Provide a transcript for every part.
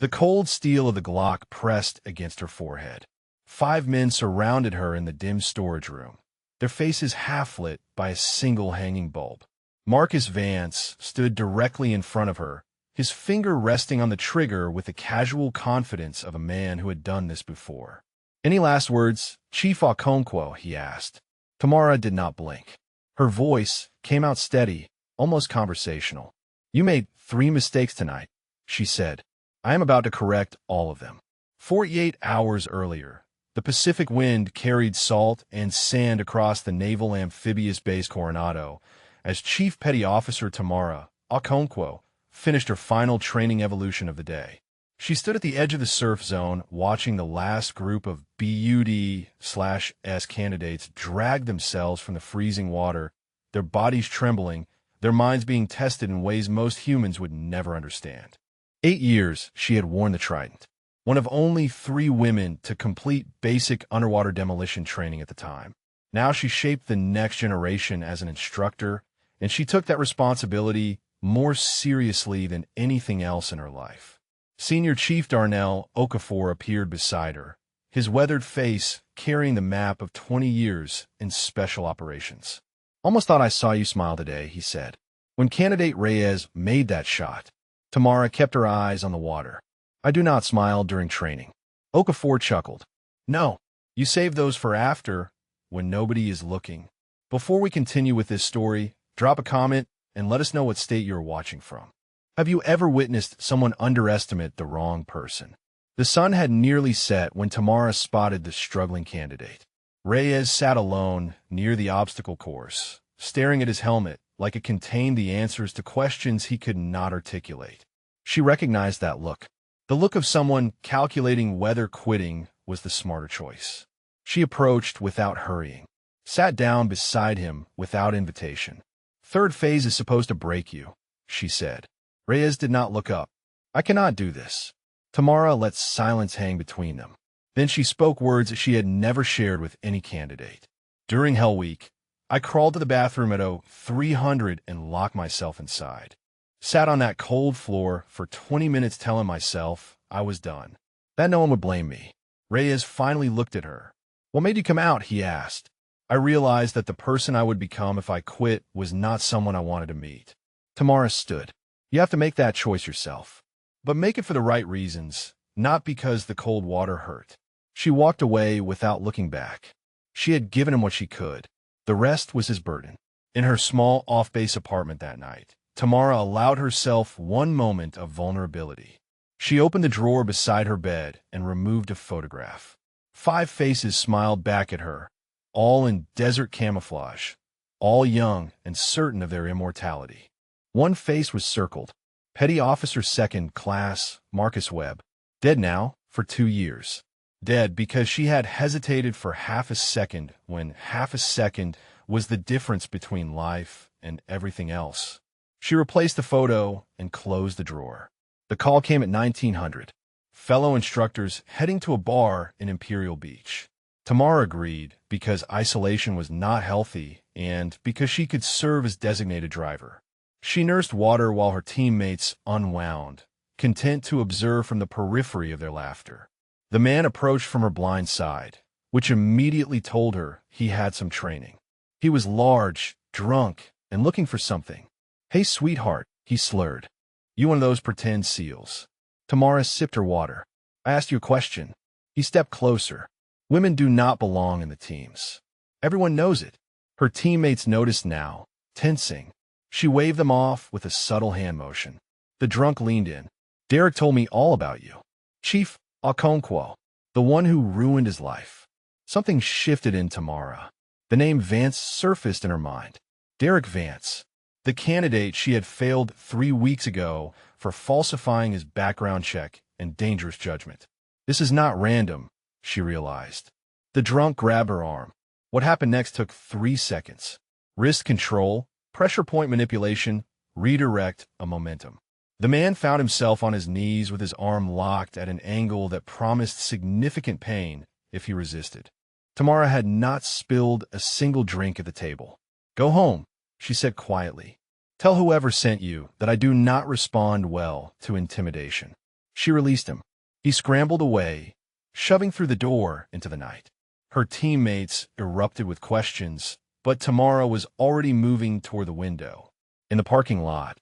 The cold steel of the Glock pressed against her forehead. 5 men surrounded her in the dim storage room, their faces half-lit by a single hanging bulb. Marcus Vance stood directly in front of her, his finger resting on the trigger with the casual confidence of a man who had done this before. "Any last words, Chief Okonkwo?" he asked. Tamara did not blink. Her voice came out steady, almost conversational. "You made 3 mistakes tonight," she said. "I am about to correct all of them." 48 hours earlier, the Pacific Wind carried salt and sand across the Naval Amphibious Base Coronado as Chief Petty Officer Tamara Okonkwo finished her final training evolution of the day. She stood at the edge of the surf zone, watching the last group of BUD/S candidates drag themselves from the freezing water, their bodies trembling, their minds being tested in ways most humans would never understand. 8 years she had worn the trident, one of only 3 women to complete basic underwater demolition training at the time. Now she shaped the next generation as an instructor, and she took that responsibility more seriously than anything else in her life. Senior Chief Darnell Okafor appeared beside her, his weathered face carrying the map of 20 years in special operations. "Almost thought I saw you smile today," he said. When candidate Reyes made that shot, Tamara kept her eyes on the water. "I do not smile during training." Okafor chuckled. "No, you save those for after, when nobody is looking." Before we continue with this story, drop a comment and let us know what state you're watching from. Have you ever witnessed someone underestimate the wrong person? The sun had nearly set when Tamara spotted the struggling candidate. Reyes sat alone near the obstacle course, staring at his helmet like it contained the answers to questions he could not articulate. She recognized that look. The look of someone calculating whether quitting was the smarter choice. She approached without hurrying, sat down beside him without invitation. "Third phase is supposed to break you," she said. Reyes did not look up. "I cannot do this." Tamara let silence hang between them. Then she spoke words she had never shared with any candidate. "During Hell Week, I crawled to the bathroom at 0300 and locked myself inside. Sat on that cold floor for 20 minutes telling myself I was done, that no one would blame me." Reyes finally looked at her. "What made you come out?" he asked. "I realized that the person I would become if I quit was not someone I wanted to meet." Tamara stood. "You have to make that choice yourself. But make it for the right reasons, not because the cold water hurt." She walked away without looking back. She had given him what she could. The rest was his burden. In her small off-base apartment that night, Tamara allowed herself one moment of vulnerability. She opened the drawer beside her bed and removed a photograph. 5 faces smiled back at her, all in desert camouflage, all young and certain of their immortality. One face was circled, Petty Officer 2nd Class Marcus Webb, dead now for 2 years. Dead because she had hesitated for half a second when half a second was the difference between life and everything else. She replaced the photo and closed the drawer. The call came at 1900. Fellow instructors heading to a bar in Imperial Beach. Tamara agreed because isolation was not healthy and because she could serve as designated driver. She nursed water while her teammates unwound, content to observe from the periphery of their laughter. The man approached from her blind side, which immediately told her he had some training. He was large, drunk, and looking for something. "Hey, sweetheart," he slurred. "You one of those pretend SEALs?" Tamara sipped her water. "I asked you a question." He stepped closer. Women do not belong in the teams. Everyone knows it. Her teammates noticed now, tensing. She waved them off with a subtle hand motion. The drunk leaned in. "Derek told me all about you. Chief Okonkwo, the one who ruined his life." Something shifted in Tamara. The name Vance surfaced in her mind. Derek Vance, the candidate she had failed 3 weeks ago for falsifying his background check and dangerous judgment. This is not random, she realized. The drunk grabbed her arm. What happened next took 3 seconds. Wrist control, pressure point manipulation, redirect a momentum. The man found himself on his knees with his arm locked at an angle that promised significant pain if he resisted. Tamara had not spilled a single drink at the table. "Go home," she said quietly. "Tell whoever sent you that I do not respond well to intimidation." She released him. He scrambled away, shoving through the door into the night. Her teammates erupted with questions, but Tamara was already moving toward the window. In the parking lot,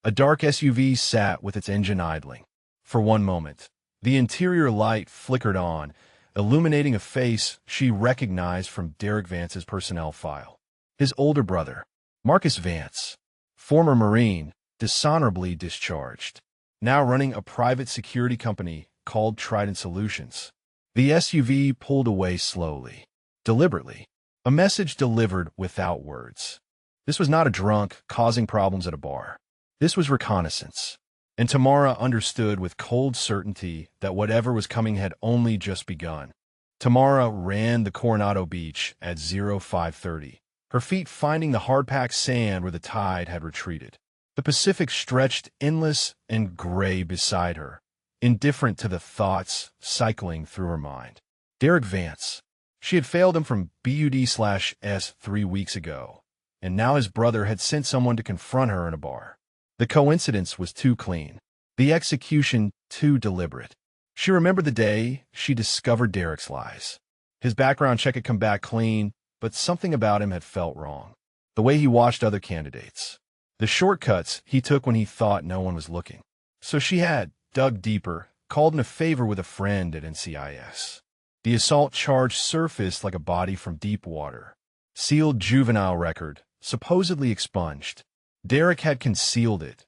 a dark SUV sat with its engine idling. For one moment, the interior light flickered on, illuminating a face she recognized from Derek Vance's personnel file. His older brother, Marcus Vance, former Marine, dishonorably discharged, now running a private security company called Trident Solutions. The SUV pulled away slowly, deliberately, a message delivered without words. This was not a drunk causing problems at a bar. This was reconnaissance. And Tamara understood with cold certainty that whatever was coming had only just begun. Tamara ran the Coronado Beach at 0530, her feet finding the hard-packed sand where the tide had retreated. The Pacific stretched endless and gray beside her, indifferent to the thoughts cycling through her mind. Derek Vance. She had failed him from BUD/S 3 weeks ago, and now his brother had sent someone to confront her in a bar. The coincidence was too clean, the execution too deliberate. She remembered the day she discovered Derek's lies. His background check had come back clean, but something about him had felt wrong. The way he watched other candidates. The shortcuts he took when he thought no one was looking. So she had dug deeper, called in a favor with a friend at NCIS. The assault charge surfaced like a body from deep water. Sealed juvenile record, supposedly expunged. Derek had concealed it,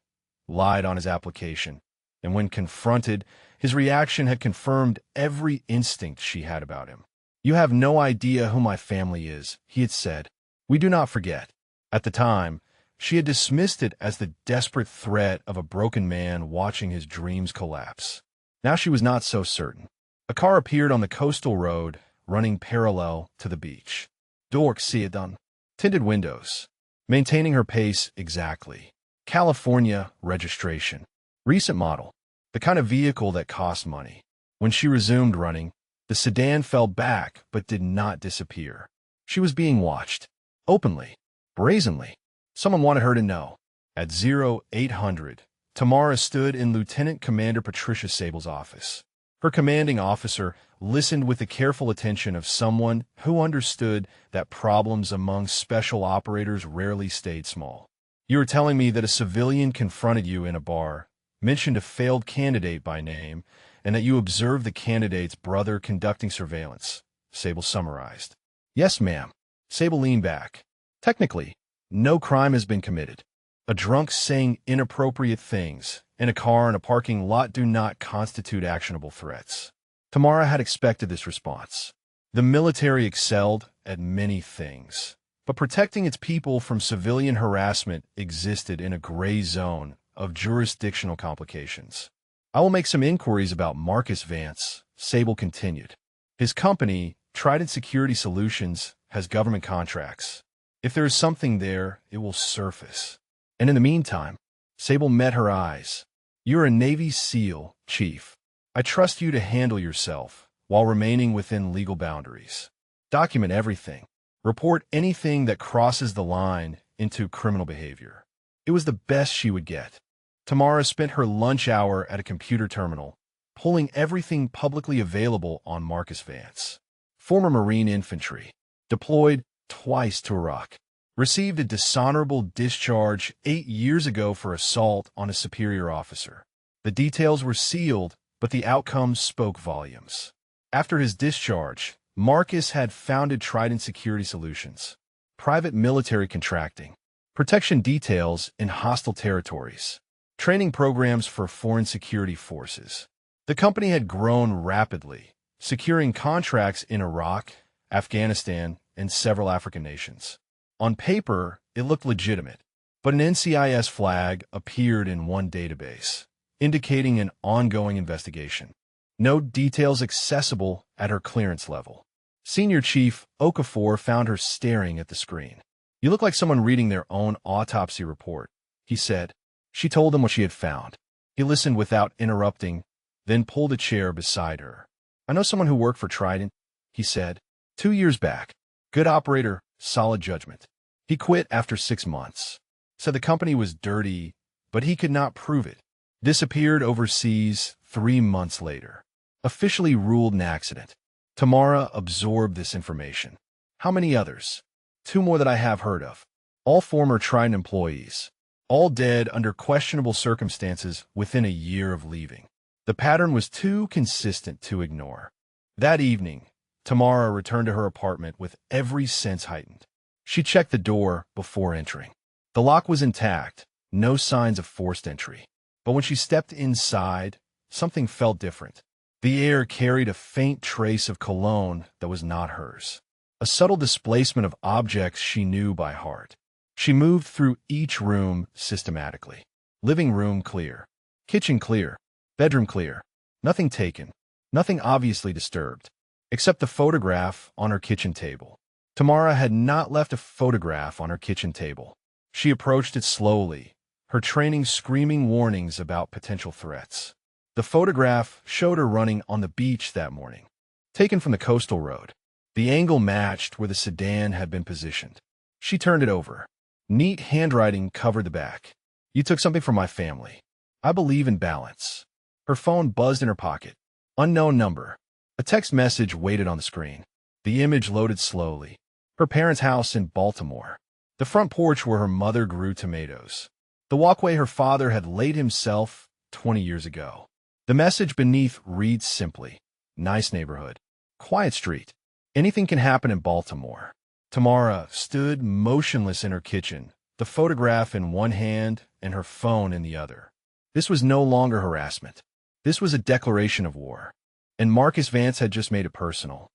lied on his application, and when confronted, his reaction had confirmed every instinct she had about him. "You have no idea who my family is," he had said. "We do not forget." At the time, she had dismissed it as the desperate threat of a broken man watching his dreams collapse. Now she was not so certain. A car appeared on the coastal road, running parallel to the beach. Dork Seadan. Tinted windows. Maintaining her pace exactly. California registration. Recent model. The kind of vehicle that costs money. When she resumed running, the sedan fell back but did not disappear. She was being watched. Openly. Brazenly. Someone wanted her to know. At 0800, Tamara stood in Lieutenant Commander Patricia Sable's office. Her commanding officer listened with the careful attention of someone who understood that problems among special operators rarely stayed small. "You are telling me that a civilian confronted you in a bar, mentioned a failed candidate by name, and that you observed the candidate's brother conducting surveillance," Sable summarized. "Yes, ma'am." Sable leaned back. "Technically, no crime has been committed. A drunk saying inappropriate things in a car in a parking lot do not constitute actionable threats." Tamara had expected this response. The military excelled at many things, but protecting its people from civilian harassment existed in a gray zone of jurisdictional complications. "I will make some inquiries about Marcus Vance," Sable continued. "His company, Trident Security Solutions, has government contracts. If there is something there, it will surface. And in the meantime," Sable met her eyes. "You're a Navy SEAL, Chief. I trust you to handle yourself while remaining within legal boundaries. Document everything. Report anything that crosses the line into criminal behavior." It was the best she would get. Tamara spent her lunch hour at a computer terminal, pulling everything publicly available on Marcus Vance. Former Marine infantry. Deployed twice to Iraq. Received a dishonorable discharge 8 years ago for assault on a superior officer. The details were sealed, but the outcomes spoke volumes. After his discharge, Marcus had founded Trident Security Solutions, private military contracting, protection details in hostile territories, training programs for foreign security forces. The company had grown rapidly, securing contracts in Iraq, Afghanistan, and several African nations. On paper, it looked legitimate, but an NCIS flag appeared in one database, indicating an ongoing investigation. No details accessible at her clearance level. Senior Chief Okafor found her staring at the screen. "You look like someone reading their own autopsy report," he said. She told him what she had found. He listened without interrupting, then pulled a chair beside her. "I know someone who worked for Trident," he said. 2 years back. Good operator, solid judgment. He quit after 6 months. Said the company was dirty, but he could not prove it. Disappeared overseas, 3 months later. Officially ruled an accident. Tamara absorbed this information. How many others? 2 more that I have heard of. All former Trident employees. All dead under questionable circumstances within a year of leaving. The pattern was too consistent to ignore. That evening, Tamara returned to her apartment with every sense heightened. She checked the door before entering. The lock was intact, no signs of forced entry. But when she stepped inside, something felt different. The air carried a faint trace of cologne that was not hers. A subtle displacement of objects she knew by heart. She moved through each room systematically. Living room clear. Kitchen clear. Bedroom clear. Nothing taken. Nothing obviously disturbed. Except the photograph on her kitchen table. Tamara had not left a photograph on her kitchen table. She approached it slowly, her training screaming warnings about potential threats. The photograph showed her running on the beach that morning. Taken from the coastal road. The angle matched where the sedan had been positioned. She turned it over. Neat handwriting covered the back. You took something from my family. I believe in balance. Her phone buzzed in her pocket. Unknown number. A text message waited on the screen. The image loaded slowly. Her parents' house in Baltimore. The front porch where her mother grew tomatoes. The walkway her father had laid himself 20 years ago. The message beneath reads simply, nice neighborhood. Quiet street. Anything can happen in Baltimore. Tamara stood motionless in her kitchen, the photograph in one hand and her phone in the other. This was no longer harassment. This was a declaration of war. And Marcus Vance had just made it personal.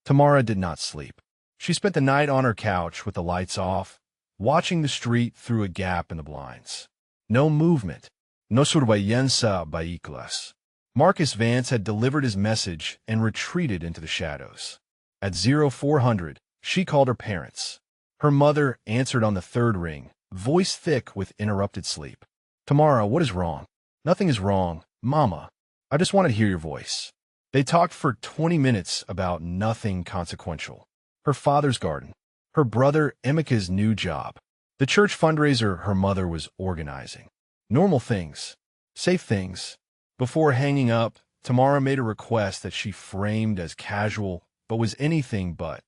Tamara did not sleep. She spent the night on her couch with the lights off, watching the street through a gap in the blinds. No movement. No surveillance vehículos. Marcus Vance had delivered his message and retreated into the shadows. At 0400, she called her parents. Her mother answered on the third ring, voice thick with interrupted sleep. Tamara, what is wrong? Nothing is wrong, Mama. I just wanted to hear your voice. They talked for 20 minutes about nothing consequential. Her father's garden. Her brother Emika's new job. The church fundraiser her mother was organizing. Normal things. Safe things. Before hanging up, Tamara made a request that she framed as casual, but was anything but.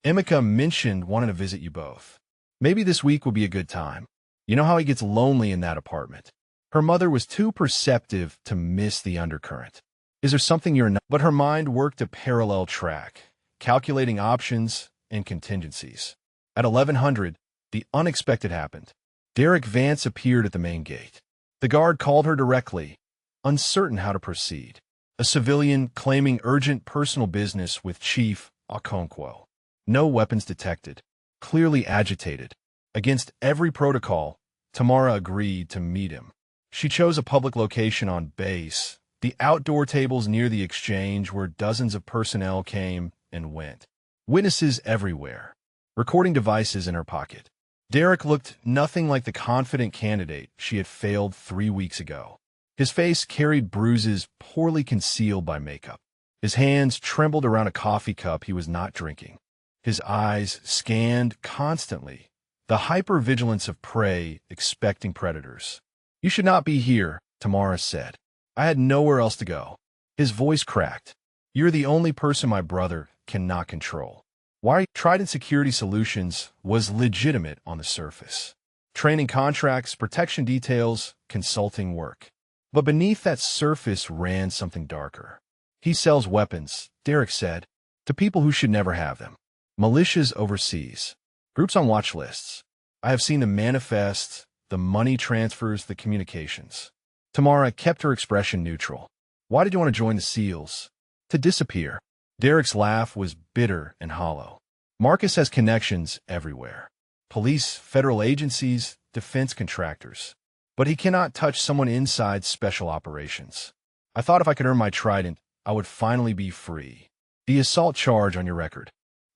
Emika mentioned wanting to visit you both. Maybe this week would be a good time. You know how he gets lonely in that apartment. Her mother was too perceptive to miss the undercurrent. Is there something you're not? But her mind worked a parallel track, calculating options and contingencies. At 1100, the unexpected happened. Derek Vance appeared at the main gate. The guard called her directly, uncertain how to proceed. A civilian claiming urgent personal business with Chief Okonkwo. No weapons detected. Clearly agitated. Against every protocol, Tamara agreed to meet him. She chose a public location on base, the outdoor tables near the exchange where dozens of personnel came and went. Witnesses everywhere. Recording devices in her pocket. Derek looked nothing like the confident candidate she had failed 3 weeks ago. His face carried bruises poorly concealed by makeup. His hands trembled around a coffee cup he was not drinking. His eyes scanned constantly, the hypervigilance of prey expecting predators. You should not be here, Tamara said. I had nowhere else to go. His voice cracked. You're the only person my brother cannot control. Why Trident Security Solutions was legitimate on the surface. Training contracts, protection details, consulting work. But beneath that surface ran something darker. He sells weapons, Derek said, to people who should never have them. Militias overseas. Groups on watch lists. I have seen the manifests, the money transfers, the communications. Tamara kept her expression neutral. Why did you want to join the SEALs? To disappear. Derek's laugh was bitter and hollow. Marcus has connections everywhere. Police, federal agencies, defense contractors. But he cannot touch someone inside special operations. I thought if I could earn my Trident, I would finally be free. The assault charge on your record.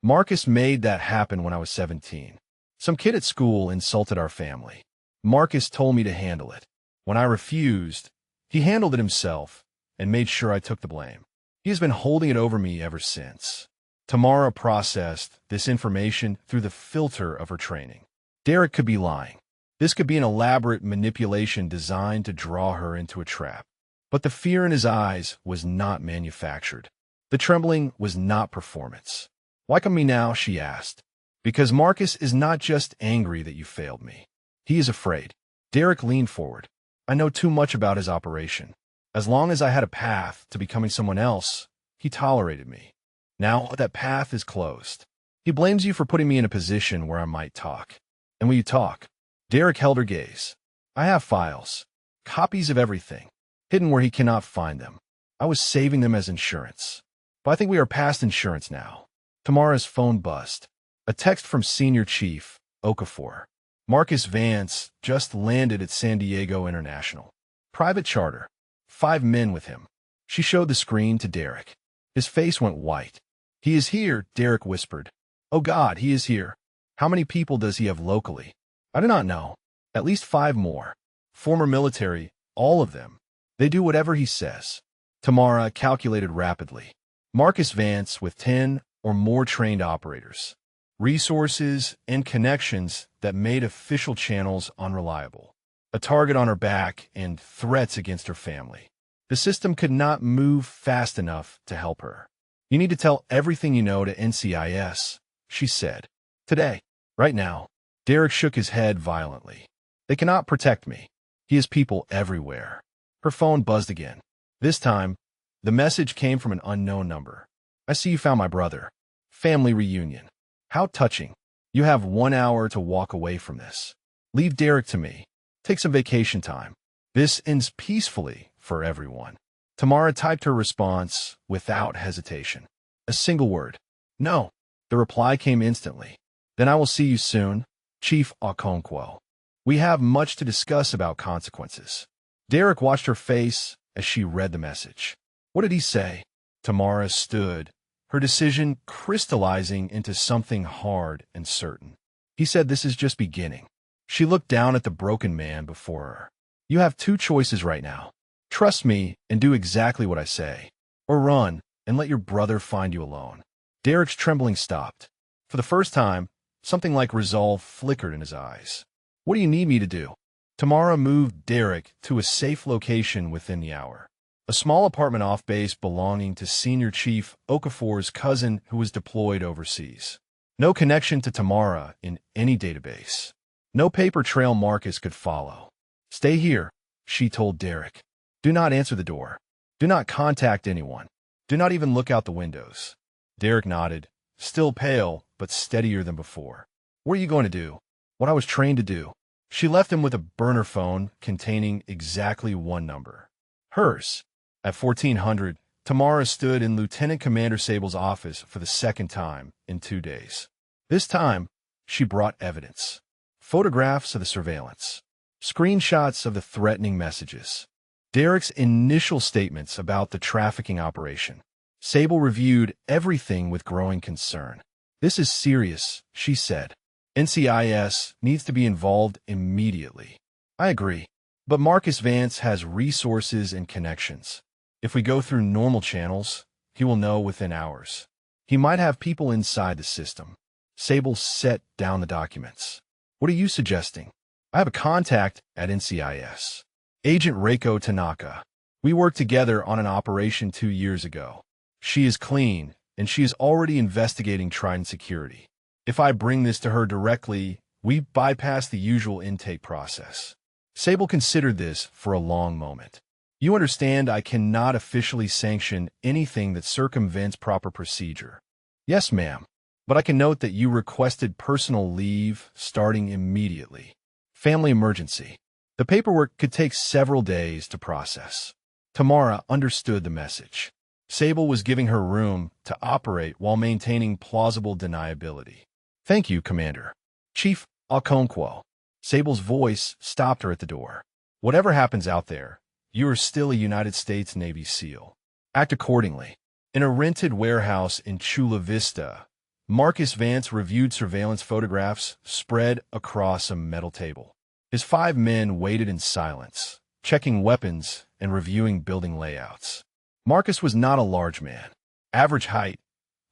Marcus made that happen when I was 17. Some kid at school insulted our family. Marcus told me to handle it. When I refused, he handled it himself and made sure I took the blame. He has been holding it over me ever since. Tamara processed this information through the filter of her training. Derek could be lying. This could be an elaborate manipulation designed to draw her into a trap. But the fear in his eyes was not manufactured. The trembling was not performance. "Why come me now?" she asked. "Because Marcus is not just angry that you failed me. He is afraid." Derek leaned forward. "I know too much about his operation. As long as I had a path to becoming someone else, he tolerated me. Now that path is closed. He blames you for putting me in a position where I might talk. And will you talk?" Derek held her gaze. "I have files. Copies of everything. Hidden where he cannot find them. I was saving them as insurance. But I think we are past insurance now." Tamara's phone buzzed. A text from Senior Chief Okafor. "Marcus Vance just landed at San Diego International. Private charter. 5 men with him." She showed the screen to Derek. His face went white. "He is here," Derek whispered. "Oh God, he is here. How many people does he have locally?" "I do not know. At least 5 more. Former military, all of them. They do whatever he says." Tamara calculated rapidly. Marcus Vance with 10 or more trained operators. Resources and connections that made official channels unreliable. A target on her back and threats against her family. The system could not move fast enough to help her. "You need to tell everything you know to NCIS," she said. "Today. Right now." Derek shook his head violently. "They cannot protect me. He has people everywhere." Her phone buzzed again. This time, the message came from an unknown number. "I see you found my brother. Family reunion. How touching. You have 1 hour to walk away from this. Leave Derek to me. Take some vacation time. This ends peacefully for everyone." Tamara typed her response without hesitation. A single word. "No." The reply came instantly. "Then I will see you soon, Chief Okonkwo. We have much to discuss about consequences." Derek watched her face as she read the message. What did he say? Tamara stood, her decision crystallizing into something hard and certain. He said, "This is just beginning." She looked down at the broken man before her. "You have 2 choices right now. Trust me and do exactly what I say, or run and let your brother find you alone." Derek's trembling stopped. For the first time, something like resolve flickered in his eyes. "What do you need me to do?" Tamara moved Derek to a safe location within the hour. A small apartment off base belonging to Senior Chief Okafor's cousin who was deployed overseas. No connection to Tamara in any database. No paper trail Marcus could follow. "Stay here," she told Derek. "Do not answer the door. Do not contact anyone. Do not even look out the windows." Derek nodded, still pale but steadier than before. "What are you going to do?" "What I was trained to do." She left him with a burner phone containing exactly 1 number. Hers. At 1400, Tamara stood in Lieutenant Commander Sable's office for the 2nd time in 2 days. This time, she brought evidence. Photographs of the surveillance. Screenshots of the threatening messages. Derek's initial statements about the trafficking operation. Sable reviewed everything with growing concern. "This is serious," she said. "NCIS needs to be involved immediately." "I agree. But Marcus Vance has resources and connections. If we go through normal channels, he will know within hours. He might have people inside the system." Sable set down the documents. "What are you suggesting?" "I have a contact at NCIS. Agent Reiko Tanaka. We worked together on an operation 2 years ago. She is clean, and she is already investigating Trident Security. If I bring this to her directly, we bypass the usual intake process." Sable considered this for a long moment. "You understand I cannot officially sanction anything that circumvents proper procedure." "Yes, ma'am. But I can note that you requested personal leave starting immediately. Family emergency. The paperwork could take several days to process." Tamara understood the message. Sable was giving her room to operate while maintaining plausible deniability. "Thank you, Commander." "Chief Okonkwo." Sable's voice stopped her at the door. "Whatever happens out there, you are still a United States Navy SEAL. Act accordingly." In a rented warehouse in Chula Vista, Marcus Vance reviewed surveillance photographs spread across a metal table. His 5 men waited in silence, checking weapons and reviewing building layouts. Marcus was not a large man. Average height,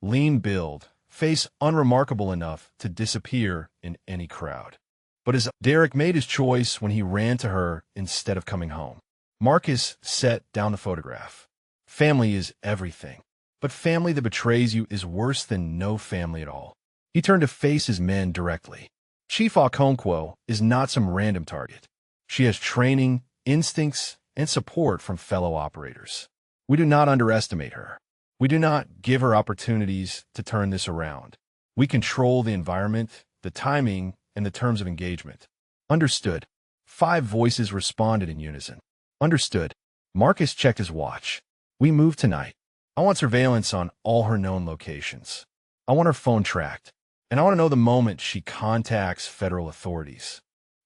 lean build, face unremarkable enough to disappear in any crowd. But as Derek made his choice when he ran to her instead of coming home. Marcus set down the photograph. Family is everything, but family that betrays you is worse than no family at all. He turned to face his men directly. Chief Okonkwo is not some random target. She has training, instincts, and support from fellow operators. We do not underestimate her. We do not give her opportunities to turn this around. We control the environment, the timing, and the terms of engagement. Understood. 5 voices responded in unison. Understood. Marcus checked his watch. We move tonight. I want surveillance on all her known locations. I want her phone tracked. And I want to know the moment she contacts federal authorities.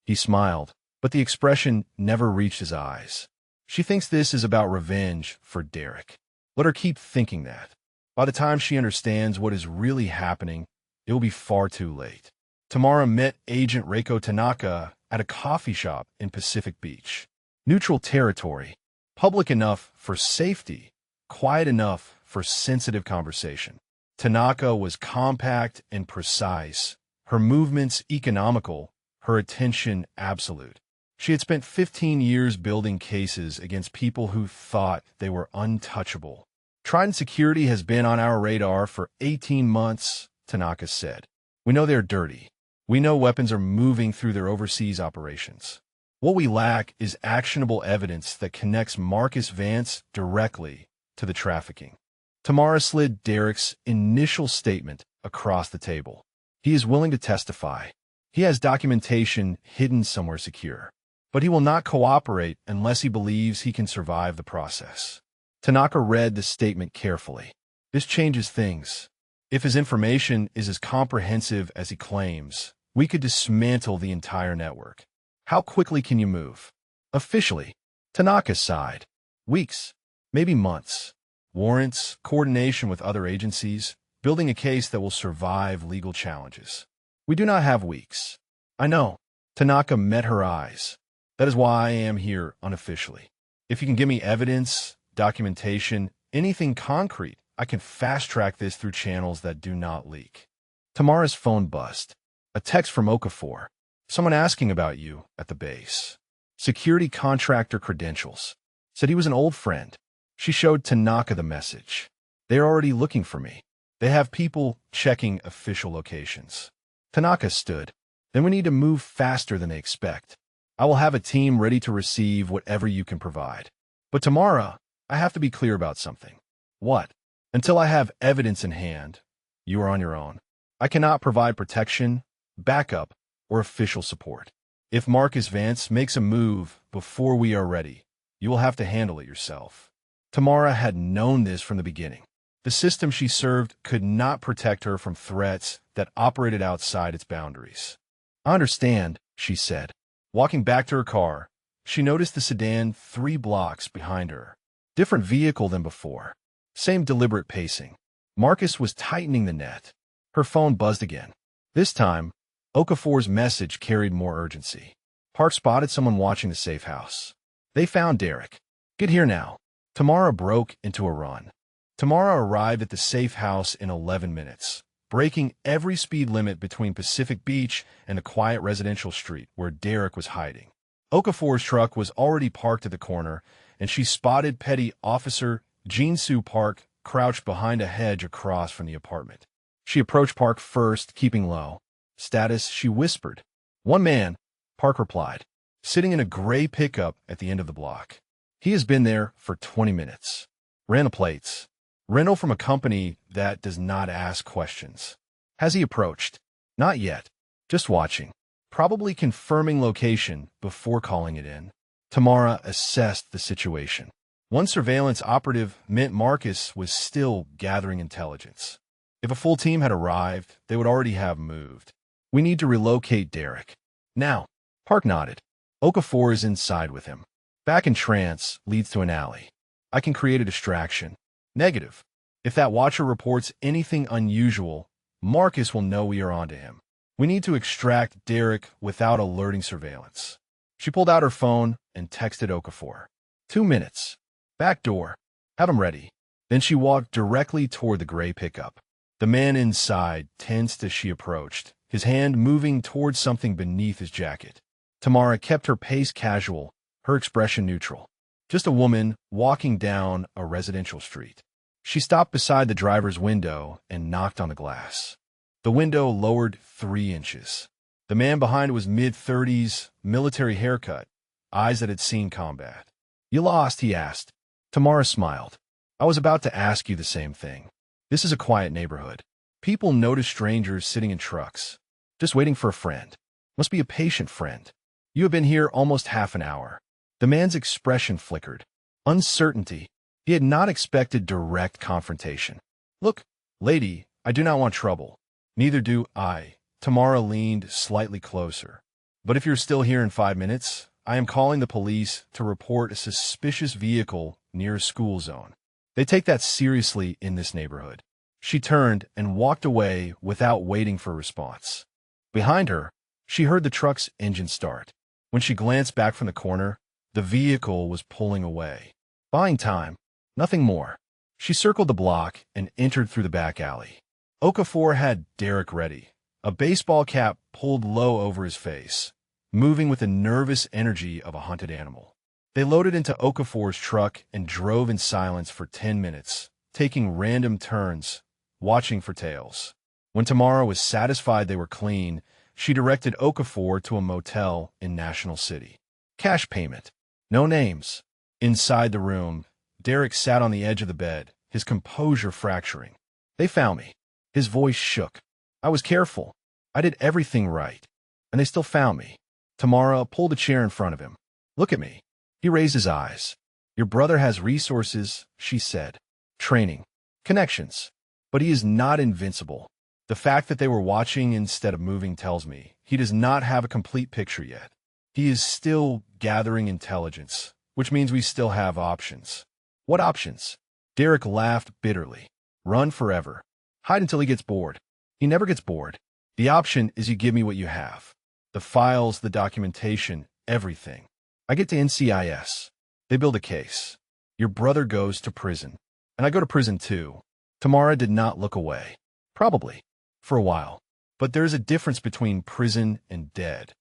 He smiled, but the expression never reached his eyes. She thinks this is about revenge for Derek. Let her keep thinking that. By the time she understands what is really happening, it will be far too late. Tamara met Agent Reiko Tanaka at a coffee shop in Pacific Beach. Neutral territory, public enough for safety, quiet enough for sensitive conversation. Tanaka was compact and precise, her movements economical, her attention absolute. She had spent 15 years building cases against people who thought they were untouchable. Trident Security has been on our radar for 18 months, Tanaka said. We know they're dirty. We know weapons are moving through their overseas operations. What we lack is actionable evidence that connects Marcus Vance directly to the trafficking. Tamara slid Derek's initial statement across the table. He is willing to testify. He has documentation hidden somewhere secure. But he will not cooperate unless he believes he can survive the process. Tanaka read the statement carefully. This changes things. If his information is as comprehensive as he claims, we could dismantle the entire network. How quickly can you move? Officially, Tanaka sighed. Weeks, maybe months. Warrants, coordination with other agencies, building a case that will survive legal challenges. We do not have weeks. I know. Tanaka met her eyes. That is why I am here unofficially. If you can give me evidence, documentation, anything concrete, I can fast-track this through channels that do not leak. Tamara's phone buzzed. A text from Okafor. Someone asking about you at the base. Security contractor credentials. Said he was an old friend. She showed Tanaka the message. They're already looking for me. They have people checking official locations. Tanaka stood. Then we need to move faster than they expect. I will have a team ready to receive whatever you can provide. But Tamara, I have to be clear about something. What? Until I have evidence in hand, you are on your own. I cannot provide protection, backup, or official support. If Marcus Vance makes a move before we are ready, you will have to handle it yourself. Tamara had known this from the beginning. The system she served could not protect her from threats that operated outside its boundaries. I understand, she said. Walking back to her car, she noticed the sedan 3 blocks behind her. Different vehicle than before. Same deliberate pacing. Marcus was tightening the net. Her phone buzzed again. This time, Okafor's message carried more urgency. Park spotted someone watching the safe house. They found Derek. Get here now. Tamara broke into a run. Tamara arrived at the safe house in 11 minutes, breaking every speed limit between Pacific Beach and the quiet residential street where Derek was hiding. Okafor's truck was already parked at the corner, and she spotted Petty Officer Jinsu Park crouched behind a hedge across from the apartment. She approached Park first, keeping low. Status, she whispered. One man, Park replied, sitting in a gray pickup at the end of the block. He has been there for 20 minutes. Ran the plates. Rental from a company that does not ask questions. Has he approached? Not yet. Just watching. Probably confirming location before calling it in. Tamara assessed the situation. One surveillance operative meant Marcus was still gathering intelligence. If a full team had arrived, they would already have moved. We need to relocate Derek. Now. Park nodded. Okafor is inside with him. Back in trance leads to an alley. I can create a distraction. Negative. If that watcher reports anything unusual, Marcus will know we are onto him. We need to extract Derek without alerting surveillance. She pulled out her phone and texted Okafor. 2 minutes. Back door. Have him ready. Then she walked directly toward the gray pickup. The man inside tensed as she approached, his hand moving towards something beneath his jacket. Tamara kept her pace casual, her expression neutral. Just a woman walking down a residential street. She stopped beside the driver's window and knocked on the glass. The window lowered 3 inches. The man behind was mid-30s, military haircut, eyes that had seen combat. "You lost?" he asked. Tamara smiled. "I was about to ask you the same thing. This is a quiet neighborhood. People notice strangers sitting in trucks, just waiting for a friend. Must be a patient friend. You have been here almost half an hour." The man's expression flickered. Uncertainty. He had not expected direct confrontation. "Look, lady, I do not want trouble." "Neither do I." Tamara leaned slightly closer. "But if you're still here in 5 minutes, I am calling the police to report a suspicious vehicle near a school zone. They take that seriously in this neighborhood." She turned and walked away without waiting for a response. Behind her, she heard the truck's engine start. When she glanced back from the corner, the vehicle was pulling away. Buying time, nothing more. She circled the block and entered through the back alley. Okafor had Derek ready, a baseball cap pulled low over his face, moving with the nervous energy of a hunted animal. They loaded into Okafor's truck and drove in silence for 10 minutes, taking random turns, watching for tails. When Tamara was satisfied they were clean, she directed Okafor to a motel in National City. Cash payment. No names. Inside the room, Derek sat on the edge of the bed, his composure fracturing. "They found me." His voice shook. "I was careful. I did everything right. And they still found me." Tamara pulled a chair in front of him. "Look at me." He raised his eyes. "Your brother has resources," she said. "Training. Connections. But he is not invincible. The fact that they were watching instead of moving tells me he does not have a complete picture yet. He is still gathering intelligence, which means we still have options." "What options?" Derek laughed bitterly. "Run forever. Hide until he gets bored." "He never gets bored. The option is you give me what you have. The files, the documentation, everything. I get to NCIS. They build a case. Your brother goes to prison. And I go to prison too." Tamara did not look away. "Probably. For a while. But there's a difference between prison and dead.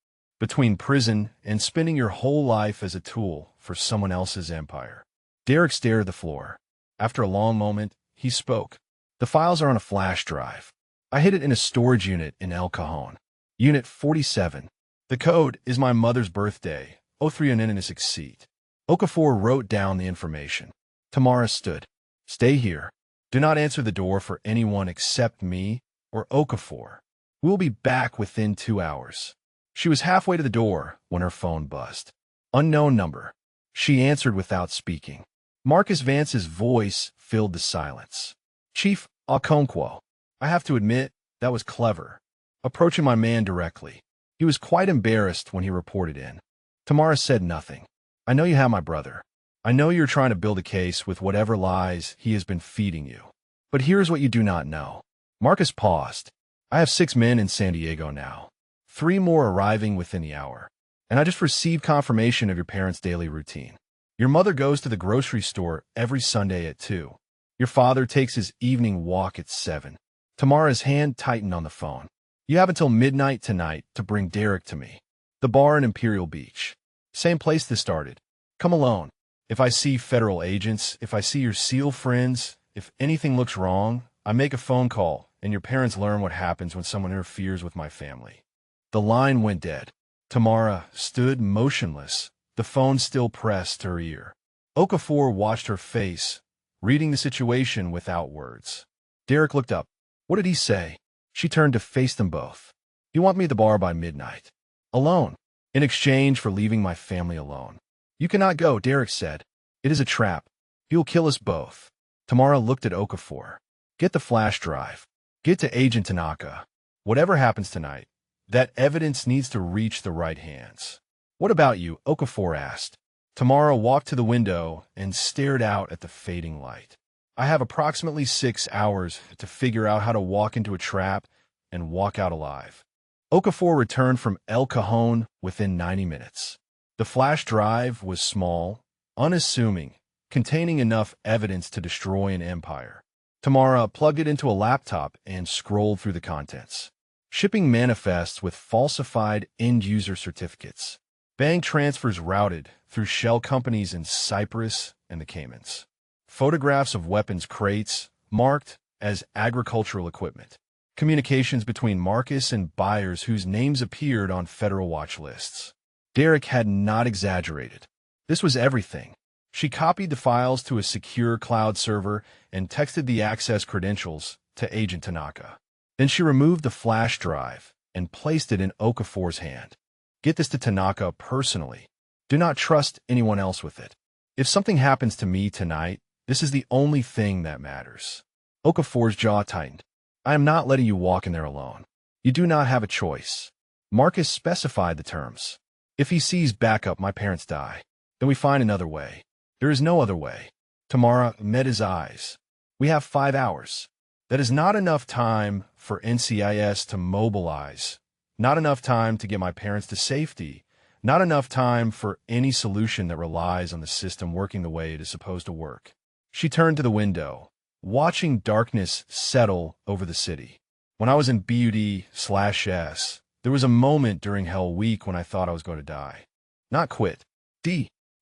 Between prison and spending your whole life as a tool for someone else's empire." Derek stared at the floor. After a long moment, he spoke. "The files are on a flash drive. I hid it in a storage unit in El Cajon. Unit 47. The code is my mother's birthday, 03 Okafor wrote down the information. Tamara stood. "Stay here. Do not answer the door for anyone except me or Okafor. We will be back within 2 hours." She was halfway to the door when her phone buzzed. Unknown number. She answered without speaking. Marcus Vance's voice filled the silence. "Chief Okonkwo, I have to admit, that was clever. Approaching my man directly. He was quite embarrassed when he reported in." Tamara said nothing. "I know you have my brother. I know you're trying to build a case with whatever lies he has been feeding you. But here's what you do not know." Marcus paused. "I have 6 men in San Diego now. 3 more arriving within the hour. And I just received confirmation of your parents' daily routine. Your mother goes to the grocery store every Sunday at 2. Your father takes his evening walk at 7. Tamara's hand tightened on the phone. "You have until midnight tonight to bring Derek to me. The bar in Imperial Beach. Same place this started. Come alone. If I see federal agents, if I see your SEAL friends, if anything looks wrong, I make a phone call, and your parents learn what happens when someone interferes with my family." The line went dead. Tamara stood motionless, the phone still pressed to her ear. Okafor watched her face, reading the situation without words. Derek looked up. "What did he say?" She turned to face them both. "You want me at the bar by midnight. Alone. In exchange for leaving my family alone." "You cannot go," Derek said. "It is a trap. He will kill us both." Tamara looked at Okafor. "Get the flash drive. Get to Agent Tanaka. Whatever happens tonight, that evidence needs to reach the right hands." "What about you?" Okafor asked. Tamara walked to the window and stared out at the fading light. "I have approximately 6 hours to figure out how to walk into a trap and walk out alive." Okafor returned from El Cajon within 90 minutes. The flash drive was small, unassuming, containing enough evidence to destroy an empire. Tamara plugged it into a laptop and scrolled through the contents. Shipping manifests with falsified end-user certificates. Bank transfers routed through shell companies in Cyprus and the Caymans. Photographs of weapons crates marked as agricultural equipment. Communications between Marcus and buyers whose names appeared on federal watch lists. Derek had not exaggerated. This was everything. She copied the files to a secure cloud server and texted the access credentials to Agent Tanaka. Then she removed the flash drive and placed it in Okafor's hand. Get this to Tanaka personally. Do not trust anyone else with it. If something happens to me tonight, this is the only thing that matters. Okafor's jaw tightened. I am not letting you walk in there alone. You do not have a choice. Marcus specified the terms. If he sees backup, my parents die. Then we find another way. There is no other way. Tamara met his eyes. We have 5 hours. That is not enough time for NCIS to mobilize. Not enough time to get my parents to safety. Not enough time for any solution that relies on the system working the way it is supposed to work. She turned to the window, watching darkness settle over the city. When I was in BUD/S, there was a moment during Hell Week when I thought I was going to die. Not quit.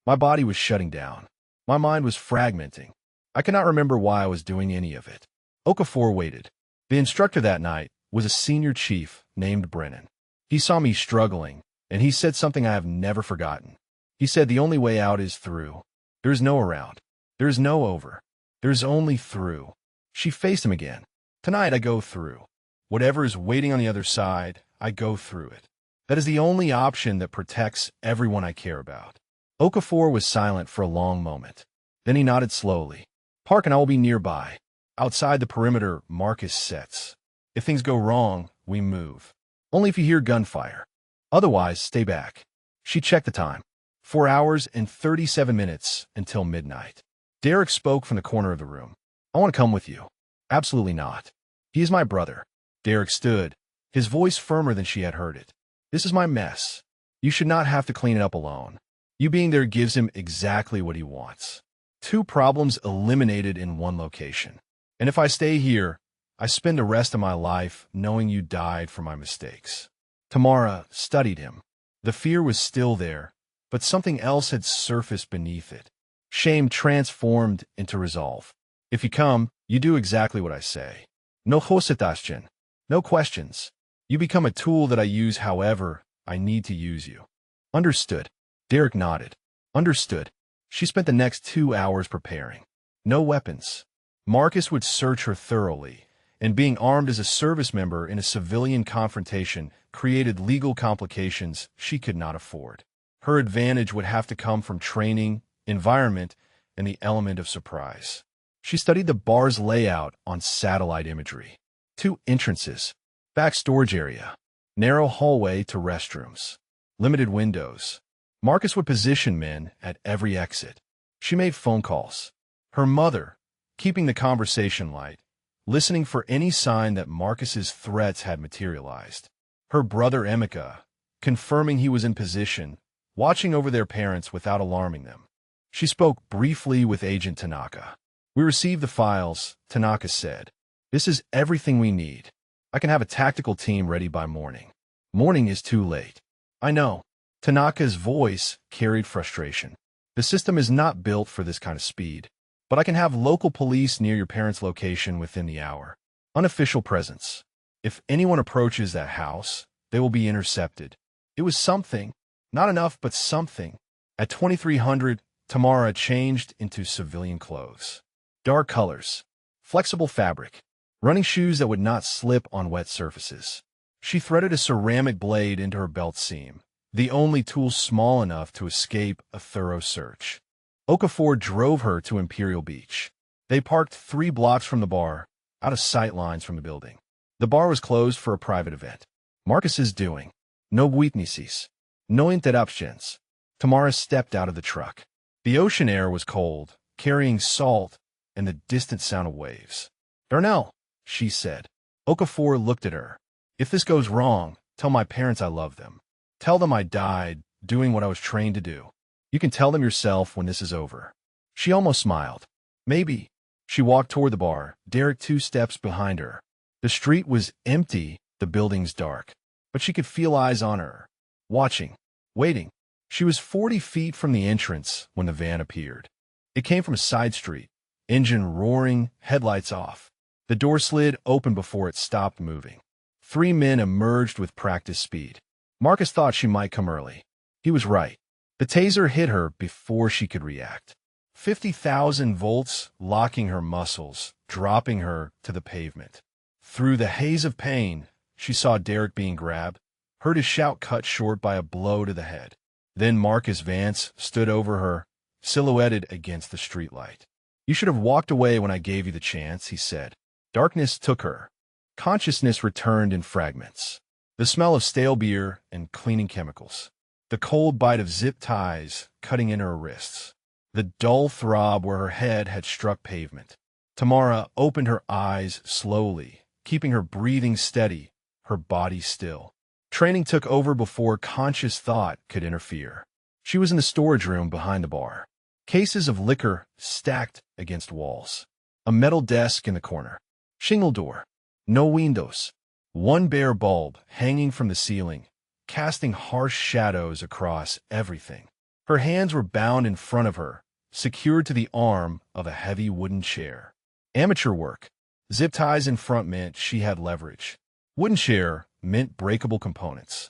My body was shutting down. My mind was fragmenting. I cannot remember why I was doing any of it. Okafor waited. The instructor that night was a senior chief named Brennan. He saw me struggling, and he said something I have never forgotten. He said the only way out is through. There is no around. There is no over. There is only through. She faced him again. Tonight I go through. Whatever is waiting on the other side, I go through it. That is the only option that protects everyone I care about. Okafor was silent for a long moment. Then he nodded slowly. Park and I will be nearby. Outside the perimeter, Marcus sets. If things go wrong, we move. Only if you hear gunfire. Otherwise, stay back. She checked the time. 4 hours and 37 minutes until midnight. Derek spoke from the corner of the room. I want to come with you. Absolutely not. He is my brother. Derek stood, his voice firmer than she had heard it. This is my mess. You should not have to clean it up alone. You being there gives him exactly what he wants. 2 problems eliminated in one location. And if I stay here, I spend the rest of my life knowing you died for my mistakes. Tamara studied him. The fear was still there, but something else had surfaced beneath it. Shame transformed into resolve. If you come, you do exactly what I say. No hositashchen. No questions. You become a tool that I use however I need to use you. Understood. Derek nodded. Understood. She spent the next 2 hours preparing. No weapons. Marcus would search her thoroughly, and being armed as a service member in a civilian confrontation created legal complications she could not afford. Her advantage would have to come from training, environment, and the element of surprise. She studied the bar's layout on satellite imagery. 2 entrances, back storage area, narrow hallway to restrooms, limited windows. Marcus would position men at every exit. She made phone calls. Her mother, keeping the conversation light, listening for any sign that Marcus's threats had materialized. Her brother Emeka, confirming he was in position, watching over their parents without alarming them. She spoke briefly with Agent Tanaka. We received the files, Tanaka said. This is everything we need. I can have a tactical team ready by morning. Morning is too late. I know. Tanaka's voice carried frustration. The system is not built for this kind of speed, but I can have local police near your parents' location within the hour. Unofficial presence. If anyone approaches that house, they will be intercepted. It was something. Not enough, but something. At 2300, Tamara changed into civilian clothes. Dark colors. Flexible fabric. Running shoes that would not slip on wet surfaces. She threaded a ceramic blade into her belt seam, the only tool small enough to escape a thorough search. Okafor drove her to Imperial Beach. They parked 3 blocks from the bar, out of sight lines from the building. The bar was closed for a private event. Marcus is doing. No witnesses. No interruptions. Tamara stepped out of the truck. The ocean air was cold, carrying salt and the distant sound of waves. Darnell, she said. Okafor looked at her. If this goes wrong, tell my parents I love them. Tell them I died doing what I was trained to do. You can tell them yourself when this is over. She almost smiled. Maybe. She walked toward the bar, Derek 2 steps behind her. The street was empty, the buildings dark. But she could feel eyes on her. Watching. Waiting. She was 40 feet from the entrance when the van appeared. It came from a side street, engine roaring, headlights off. The door slid open before it stopped moving. 3 men emerged with practice speed. Marcus thought she might come early. He was right. The taser hit her before she could react. 50,000 volts locking her muscles, dropping her to the pavement. Through the haze of pain, she saw Derek being grabbed, heard his shout cut short by a blow to the head. Then Marcus Vance stood over her, silhouetted against the streetlight. "You should have walked away when I gave you the chance," he said. Darkness took her. Consciousness returned in fragments. The smell of stale beer and cleaning chemicals. The cold bite of zip ties cutting into her wrists. The dull throb where her head had struck pavement. Tamara opened her eyes slowly, keeping her breathing steady, her body still. Training took over before conscious thought could interfere. She was in the storage room behind the bar. Cases of liquor stacked against walls. A metal desk in the corner. Shingle door. No windows. One bare bulb hanging from the ceiling, casting harsh shadows across everything. Her hands were bound in front of her, secured to the arm of a heavy wooden chair. Amateur work. Zip ties in front meant she had leverage. Wooden chair meant breakable components.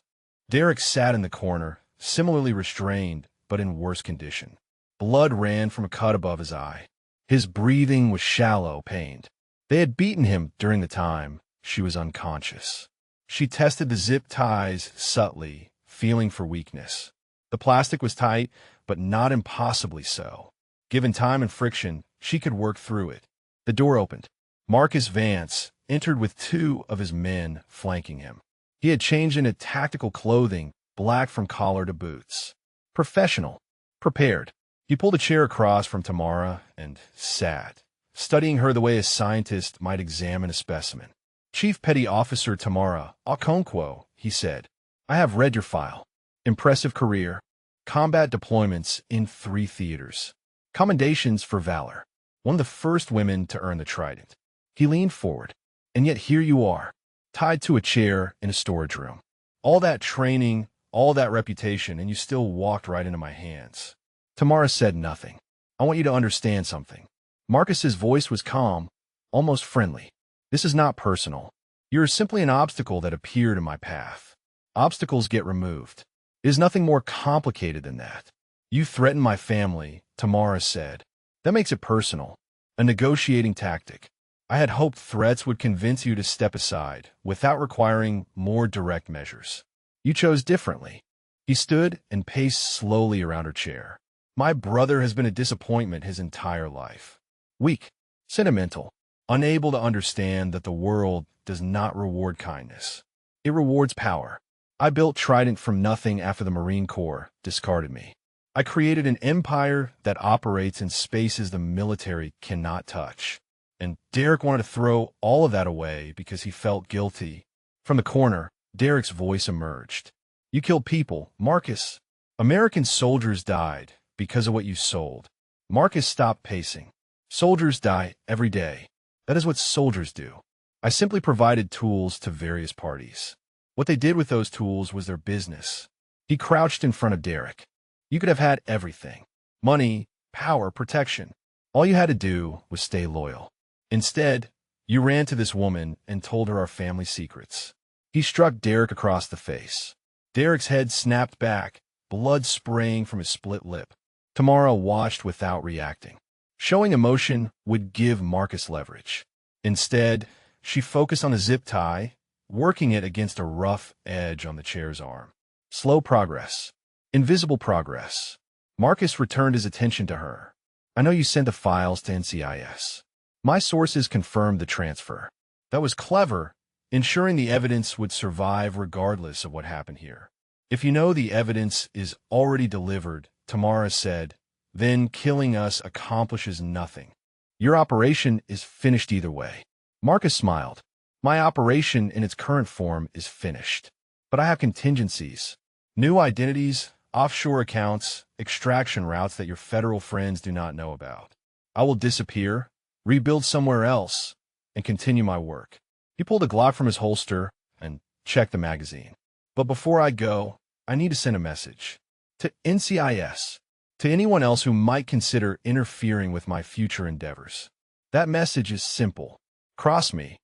Derek sat in the corner, similarly restrained, but in worse condition. Blood ran from a cut above his eye. His breathing was shallow, pained. They had beaten him during the time she was unconscious. She tested the zip ties subtly, feeling for weakness. The plastic was tight, but not impossibly so. Given time and friction, she could work through it. The door opened. Marcus Vance entered with 2 of his men flanking him. He had changed into tactical clothing, black from collar to boots. Professional. Prepared. He pulled a chair across from Tamara and sat, studying her the way a scientist might examine a specimen. "Chief Petty Officer Tamara Okonkwo," he said, "I have read your file. Impressive career. Combat deployments in 3 theaters. Commendations for valor. One of the first women to earn the Trident." He leaned forward. "And yet here you are, tied to a chair in a storage room. All that training, all that reputation, and you still walked right into my hands." Tamara said nothing. "I want you to understand something." Marcus's voice was calm, almost friendly. "This is not personal. You're simply an obstacle that appeared in my path. Obstacles get removed. It is nothing more complicated than that. You threatened my family," Tamara said. "That makes it personal. A negotiating tactic. I had hoped threats would convince you to step aside, without requiring more direct measures. You chose differently." He stood and paced slowly around her chair. "My brother has been a disappointment his entire life. Weak, sentimental, unable to understand that the world does not reward kindness. It rewards power. I built Trident from nothing after the Marine Corps discarded me. I created an empire that operates in spaces the military cannot touch. And Derek wanted to throw all of that away because he felt guilty." From the corner, Derek's voice emerged. "You killed people, Marcus. American soldiers died because of what you sold." Marcus stopped pacing. "Soldiers die every day. That is what soldiers do. I simply provided tools to various parties. What they did with those tools was their business." He crouched in front of Derek. "You could have had everything. Money, power, protection. All you had to do was stay loyal. Instead, you ran to this woman and told her our family secrets." He struck Derek across the face. Derek's head snapped back, blood spraying from his split lip. Tamara watched without reacting. Showing emotion would give Marcus leverage. Instead, she focused on a zip tie, working it against a rough edge on the chair's arm. Slow progress. Invisible progress. Marcus returned his attention to her. "I know you sent the files to NCIS. My sources confirmed the transfer. That was clever, ensuring the evidence would survive regardless of what happened here. If you know the evidence is already delivered," Tamara said, "then killing us accomplishes nothing. Your operation is finished either way." Marcus smiled. "My operation in its current form is finished. But I have contingencies. New identities, offshore accounts, extraction routes that your federal friends do not know about. I will disappear, rebuild somewhere else, and continue my work." He pulled a Glock from his holster and checked the magazine. "But before I go, I need to send a message. To NCIS. To anyone else who might consider interfering with my future endeavors. That message is simple. Cross me,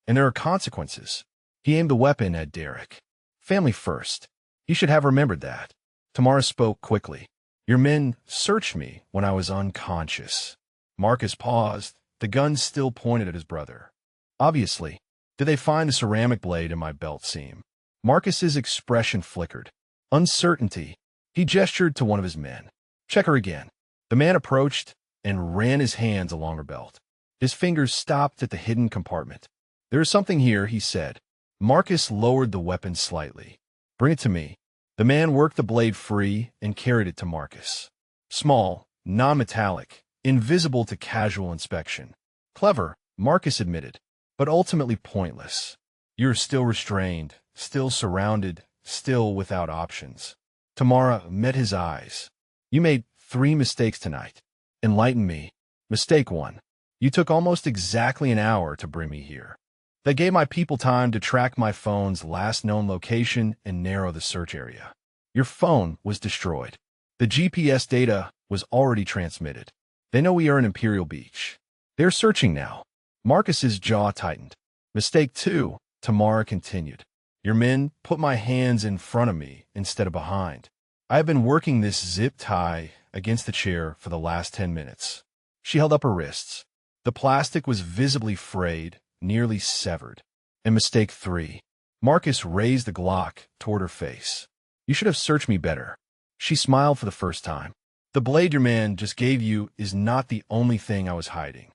and there are consequences. He aimed the weapon at Derek. Family first. He should have remembered that. Tamara spoke quickly. Your men searched me when I was unconscious. Marcus paused, the gun still pointed at his brother. Obviously. Did they find the ceramic blade in my belt seam? Marcus's expression flickered. Uncertainty. He gestured to one of his men. Check her again. The man approached and ran his hands along her belt. His fingers stopped at the hidden compartment. There is something here, he said. Marcus lowered the weapon slightly. Bring it to me. The man worked the blade free and carried it to Marcus. Small, non-metallic, invisible to casual inspection. Clever, Marcus admitted, but ultimately pointless. You're still restrained, still surrounded, still without options. Tamara met his eyes. You made 3 mistakes tonight. Enlighten me. Mistake 1. You took almost exactly an hour to bring me here. That gave my people time to track my phone's last known location and narrow the search area. Your phone was destroyed. The GPS data was already transmitted. They know we are in Imperial Beach. They're searching now. Marcus's jaw tightened. Mistake 2, Tamara continued. Your men put my hands in front of me instead of behind. I have been working this zip tie against the chair for the last 10 minutes. She held up her wrists. The plastic was visibly frayed, nearly severed. And mistake 3. Marcus raised the Glock toward her face. You should have searched me better. She smiled for the first time. The blade your man just gave you is not the only thing I was hiding.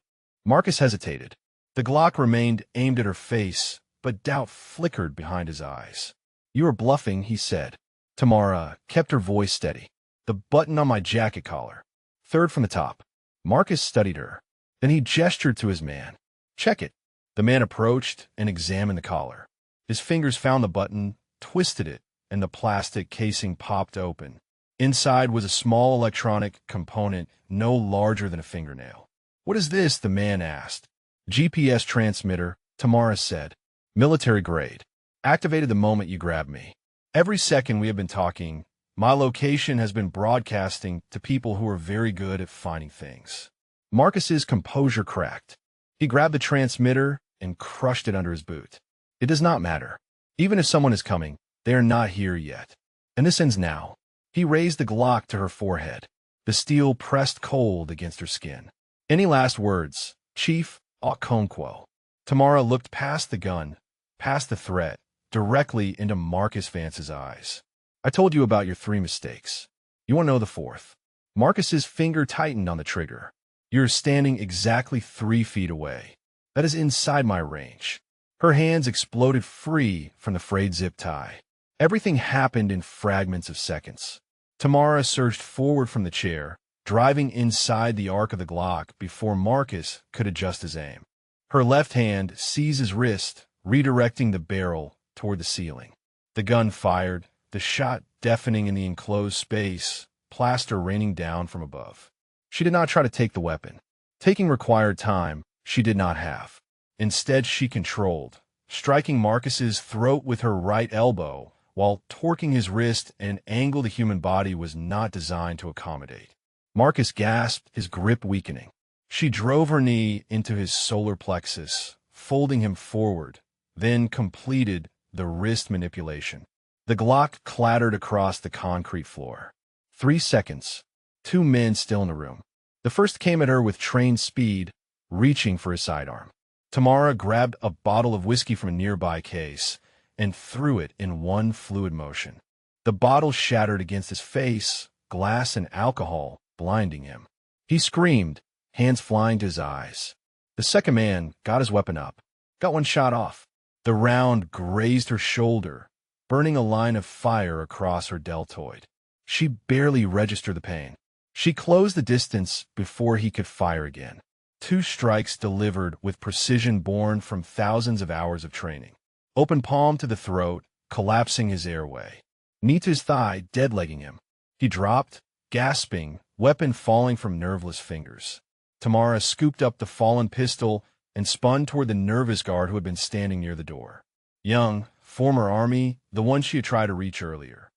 Marcus hesitated. The Glock remained aimed at her face, but doubt flickered behind his eyes. You are bluffing, he said. Tamara kept her voice steady. The button on my jacket collar. 3rd from the top. Marcus studied her. Then he gestured to his man. Check it. The man approached and examined the collar. His fingers found the button, twisted it, and the plastic casing popped open. Inside was a small electronic component no larger than a fingernail. What is this? The man asked. GPS transmitter, Tamara said. Military grade. Activated the moment you grabbed me. Every second we have been talking, my location has been broadcasting to people who are very good at finding things. Marcus's composure cracked. He grabbed the transmitter and crushed it under his boot. It does not matter. Even if someone is coming, they are not here yet. And this ends now. He raised the Glock to her forehead. The steel pressed cold against her skin. Any last words, Chief Okonkwo? Tamara looked past the gun, past the threat, directly into Marcus Vance's eyes. I told you about your 3 mistakes. You want to know the 4th? Marcus's finger tightened on the trigger. You're standing exactly 3 feet away. That is inside my range. Her hands exploded free from the frayed zip tie. Everything happened in fragments of seconds. Tamara surged forward from the chair, driving inside the arc of the Glock before Marcus could adjust his aim. Her left hand seized his wrist, redirecting the barrel toward the ceiling. The gun fired, the shot deafening in the enclosed space, plaster raining down from above. She did not try to take the weapon. Taking required time, she did not have. Instead, she controlled, striking Marcus's throat with her right elbow while torquing his wrist at an angle the human body was not designed to accommodate. Marcus gasped, his grip weakening. She drove her knee into his solar plexus, folding him forward, then completed the wrist manipulation. The Glock clattered across the concrete floor. 3 seconds. 2 men still in the room. The first came at her with trained speed, reaching for his sidearm. Tamara grabbed a bottle of whiskey from a nearby case and threw it in one fluid motion. The bottle shattered against his face, glass and alcohol blinding him. He screamed, hands flying to his eyes. The second man got his weapon up, got one shot off. The round grazed her shoulder, burning a line of fire across her deltoid. She barely registered the pain. She closed the distance before he could fire again. 2 strikes delivered with precision born from thousands of hours of training. Open palm to the throat, collapsing his airway. Knee to his thigh, deadlegging him. He dropped, gasping, weapon falling from nerveless fingers. Tamara scooped up the fallen pistol and spun toward the nervous guard who had been standing near the door. Young, former Army, the one she had tried to reach earlier.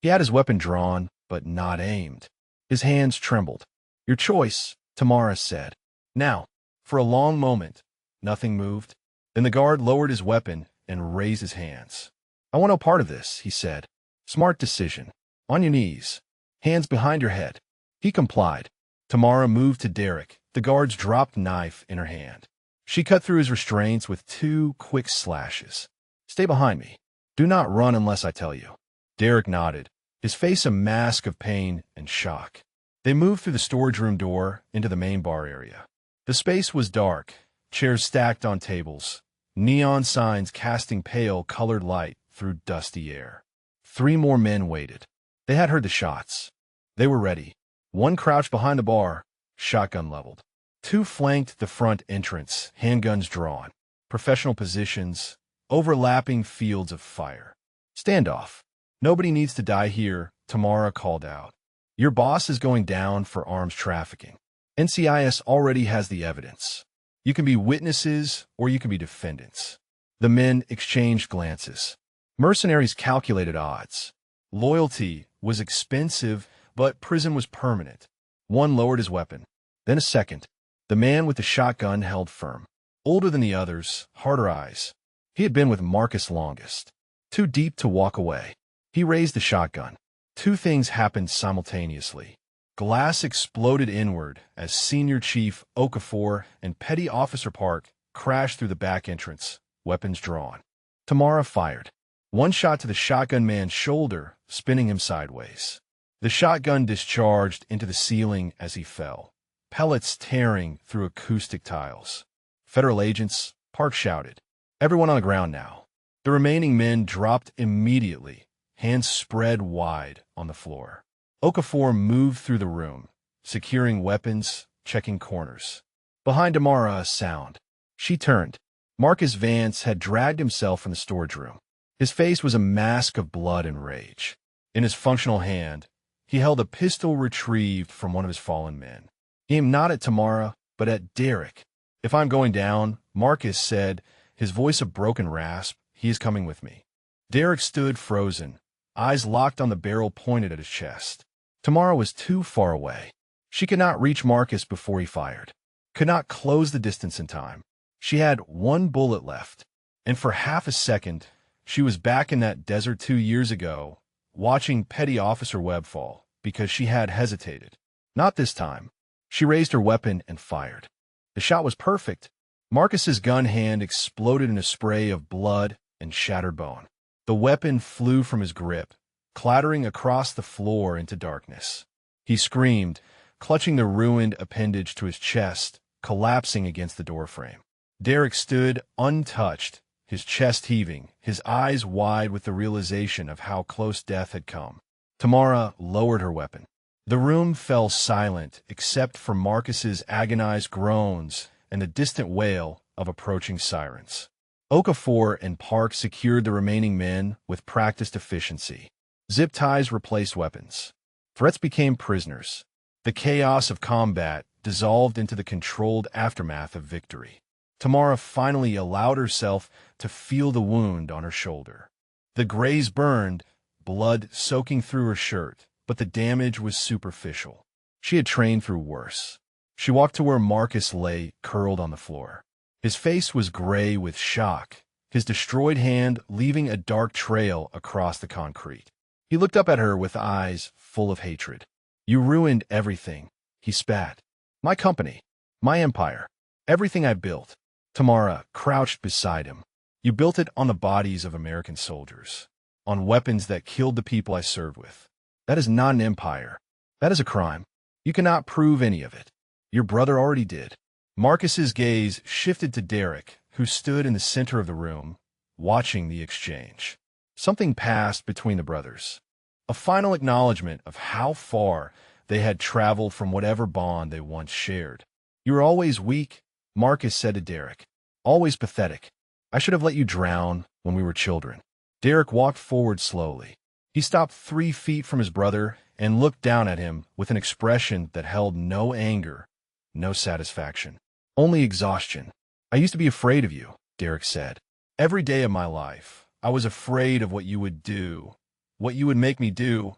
He had his weapon drawn, but not aimed. His hands trembled. "Your choice," Tamara said. "Now." For a long moment, nothing moved. Then the guard lowered his weapon and raised his hands. "I want no part of this," he said. "Smart decision. On your knees. Hands behind your head." He complied. Tamara moved to Derek, the guard's dropped knife in her hand. She cut through his restraints with 2 quick slashes. "Stay behind me. Do not run unless I tell you." Derek nodded, his face a mask of pain and shock. They moved through the storage room door into the main bar area. The space was dark, chairs stacked on tables, neon signs casting pale colored light through dusty air. 3 more men waited. They had heard the shots. They were ready. 1 crouched behind the bar, shotgun leveled. 2 flanked the front entrance, handguns drawn. Professional positions, overlapping fields of fire. "Standoff. Nobody needs to die here," Tamara called out. "Your boss is going down for arms trafficking. NCIS already has the evidence. You can be witnesses or you can be defendants." The men exchanged glances. Mercenaries calculated odds. Loyalty was expensive, but prison was permanent. One lowered his weapon. Then a second. The man with the shotgun held firm. Older than the others, harder eyes. He had been with Marcus longest. Too deep to walk away. He raised the shotgun. 2 things happened simultaneously. Glass exploded inward as Senior Chief Okafor and Petty Officer Park crashed through the back entrance, weapons drawn. Tamara fired. 1 shot to the shotgun man's shoulder, spinning him sideways. The shotgun discharged into the ceiling as he fell, pellets tearing through acoustic tiles. "Federal agents," Park shouted. "Everyone on the ground now." The remaining men dropped immediately, hands spread wide on the floor. Okafor moved through the room, securing weapons, checking corners. Behind Tamara, a sound. She turned. Marcus Vance had dragged himself from the storage room. His face was a mask of blood and rage. In his functional hand, he held a pistol retrieved from one of his fallen men. He aimed not at Tamara, but at Derek. "If I'm going down," Marcus said, his voice a broken rasp, "he is coming with me." Derek stood frozen, eyes locked on the barrel pointed at his chest. Tamara was too far away. She could not reach Marcus before he fired, could not close the distance in time. She had 1 bullet left, and for half a second, she was back in that desert 2 years ago, watching Petty Officer Webb fall, because she had hesitated. Not this time. She raised her weapon and fired. The shot was perfect. Marcus's gun hand exploded in a spray of blood and shattered bone. The weapon flew from his grip, clattering across the floor into darkness. He screamed, clutching the ruined appendage to his chest, collapsing against the doorframe. Derek stood untouched, his chest heaving, his eyes wide with the realization of how close death had come. Tamara lowered her weapon. The room fell silent except for Marcus's agonized groans and the distant wail of approaching sirens. Okafor and Park secured the remaining men with practiced efficiency. Zip ties replaced weapons. Threats became prisoners. The chaos of combat dissolved into the controlled aftermath of victory. Tamara finally allowed herself to feel the wound on her shoulder. The graze burned, blood soaking through her shirt, but the damage was superficial. She had trained through worse. She walked to where Marcus lay, curled on the floor. His face was gray with shock, his destroyed hand leaving a dark trail across the concrete. He looked up at her with eyes full of hatred. "You ruined everything," he spat. "My company, my empire, everything I built." Tamara crouched beside him. "You built it on the bodies of American soldiers, on weapons that killed the people I served with. That is not an empire. That is a crime. You cannot prove any of it. Your brother already did." Marcus's gaze shifted to Derek, who stood in the center of the room, watching the exchange. Something passed between the brothers. A final acknowledgement of how far they had traveled from whatever bond they once shared. "You were always weak," Marcus said to Derek. "Always pathetic. I should have let you drown when we were children." Derek walked forward slowly. He stopped 3 feet from his brother and looked down at him with an expression that held no anger, no satisfaction, only exhaustion. "I used to be afraid of you," Derek said. "Every day of my life, I was afraid of what you would do, what you would make me do,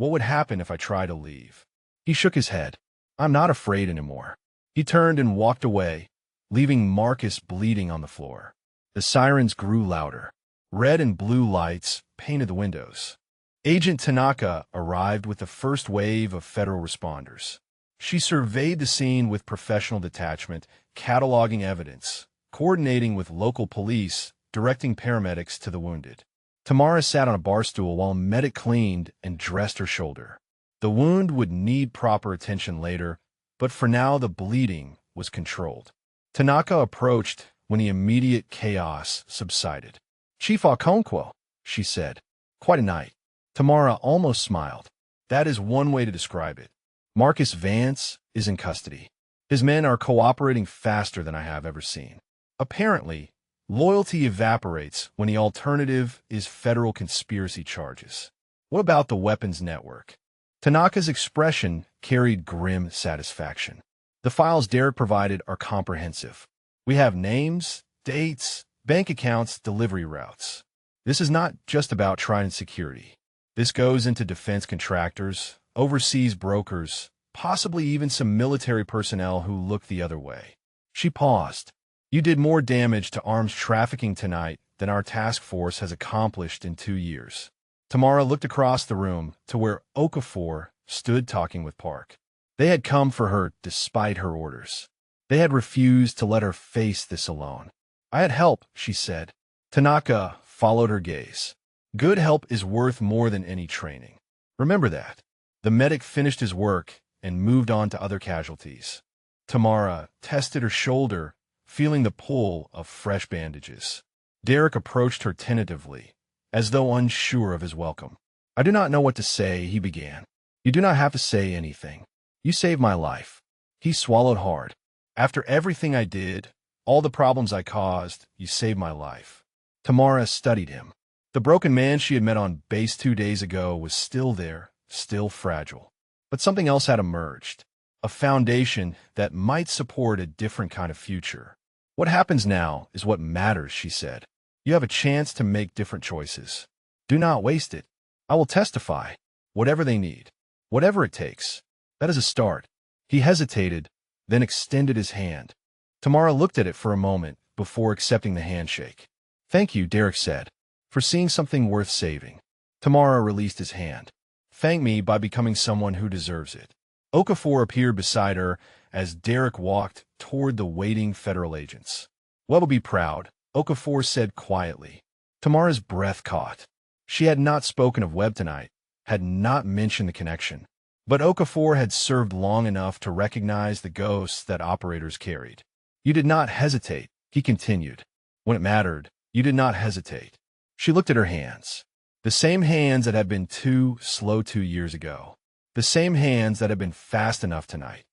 What would happen if I tried to leave? He shook his head. I'm not afraid anymore. He turned and walked away, leaving Marcus bleeding on the floor. The sirens grew louder. Red and blue lights painted the windows. Agent Tanaka arrived with the first wave of federal responders. She surveyed the scene with professional detachment, cataloging evidence, coordinating with local police, directing paramedics to the wounded. Tamara sat on a bar stool while a medic cleaned and dressed her shoulder. The wound would need proper attention later, but for now the bleeding was controlled. Tanaka approached when the immediate chaos subsided. "Chief Okonkwo," she said. "Quite a night." Tamara almost smiled. That is one way to describe it. Marcus Vance is in custody. His men are cooperating faster than I have ever seen. Apparently, loyalty evaporates when the alternative is federal conspiracy charges. What about the weapons network? Tanaka's expression carried grim satisfaction. The files Derek provided are comprehensive. We have names, dates, bank accounts, delivery routes. This is not just about Trident security. This goes into defense contractors, overseas brokers, possibly even some military personnel who look the other way. She paused. You did more damage to arms trafficking tonight than our task force has accomplished in 2 years. Tamara looked across the room to where Okafor stood talking with Park. They had come for her despite her orders. They had refused to let her face this alone. I had help, she said. Tanaka followed her gaze. Good help is worth more than any training. Remember that. The medic finished his work and moved on to other casualties. Tamara tested her shoulder, feeling the pull of fresh bandages. Derek approached her tentatively, as though unsure of his welcome. I do not know what to say, he began. You do not have to say anything. You saved my life. He swallowed hard. After everything I did, all the problems I caused, you saved my life. Tamara studied him. The broken man she had met on base 2 days ago was still there, still fragile. But something else had emerged, a foundation that might support a different kind of future. What happens now is what matters, she said. You have a chance to make different choices. Do not waste it. I will testify, whatever they need, whatever it takes. That is a start. He hesitated, then extended his hand. Tamara looked at it for a moment before accepting the handshake. Thank you, Derek said, for seeing something worth saving. Tamara released his hand. Thank me by becoming someone who deserves it. Okafor appeared beside her as Derek walked toward the waiting federal agents. We'll be proud, Okafor said quietly. Tamara's breath caught. She had not spoken of Webb tonight, had not mentioned the connection. But Okafor had served long enough to recognize the ghosts that operators carried. You did not hesitate, he continued. When it mattered, you did not hesitate. She looked at her hands. The same hands that had been too slow 2 years ago. The same hands that had been fast enough tonight.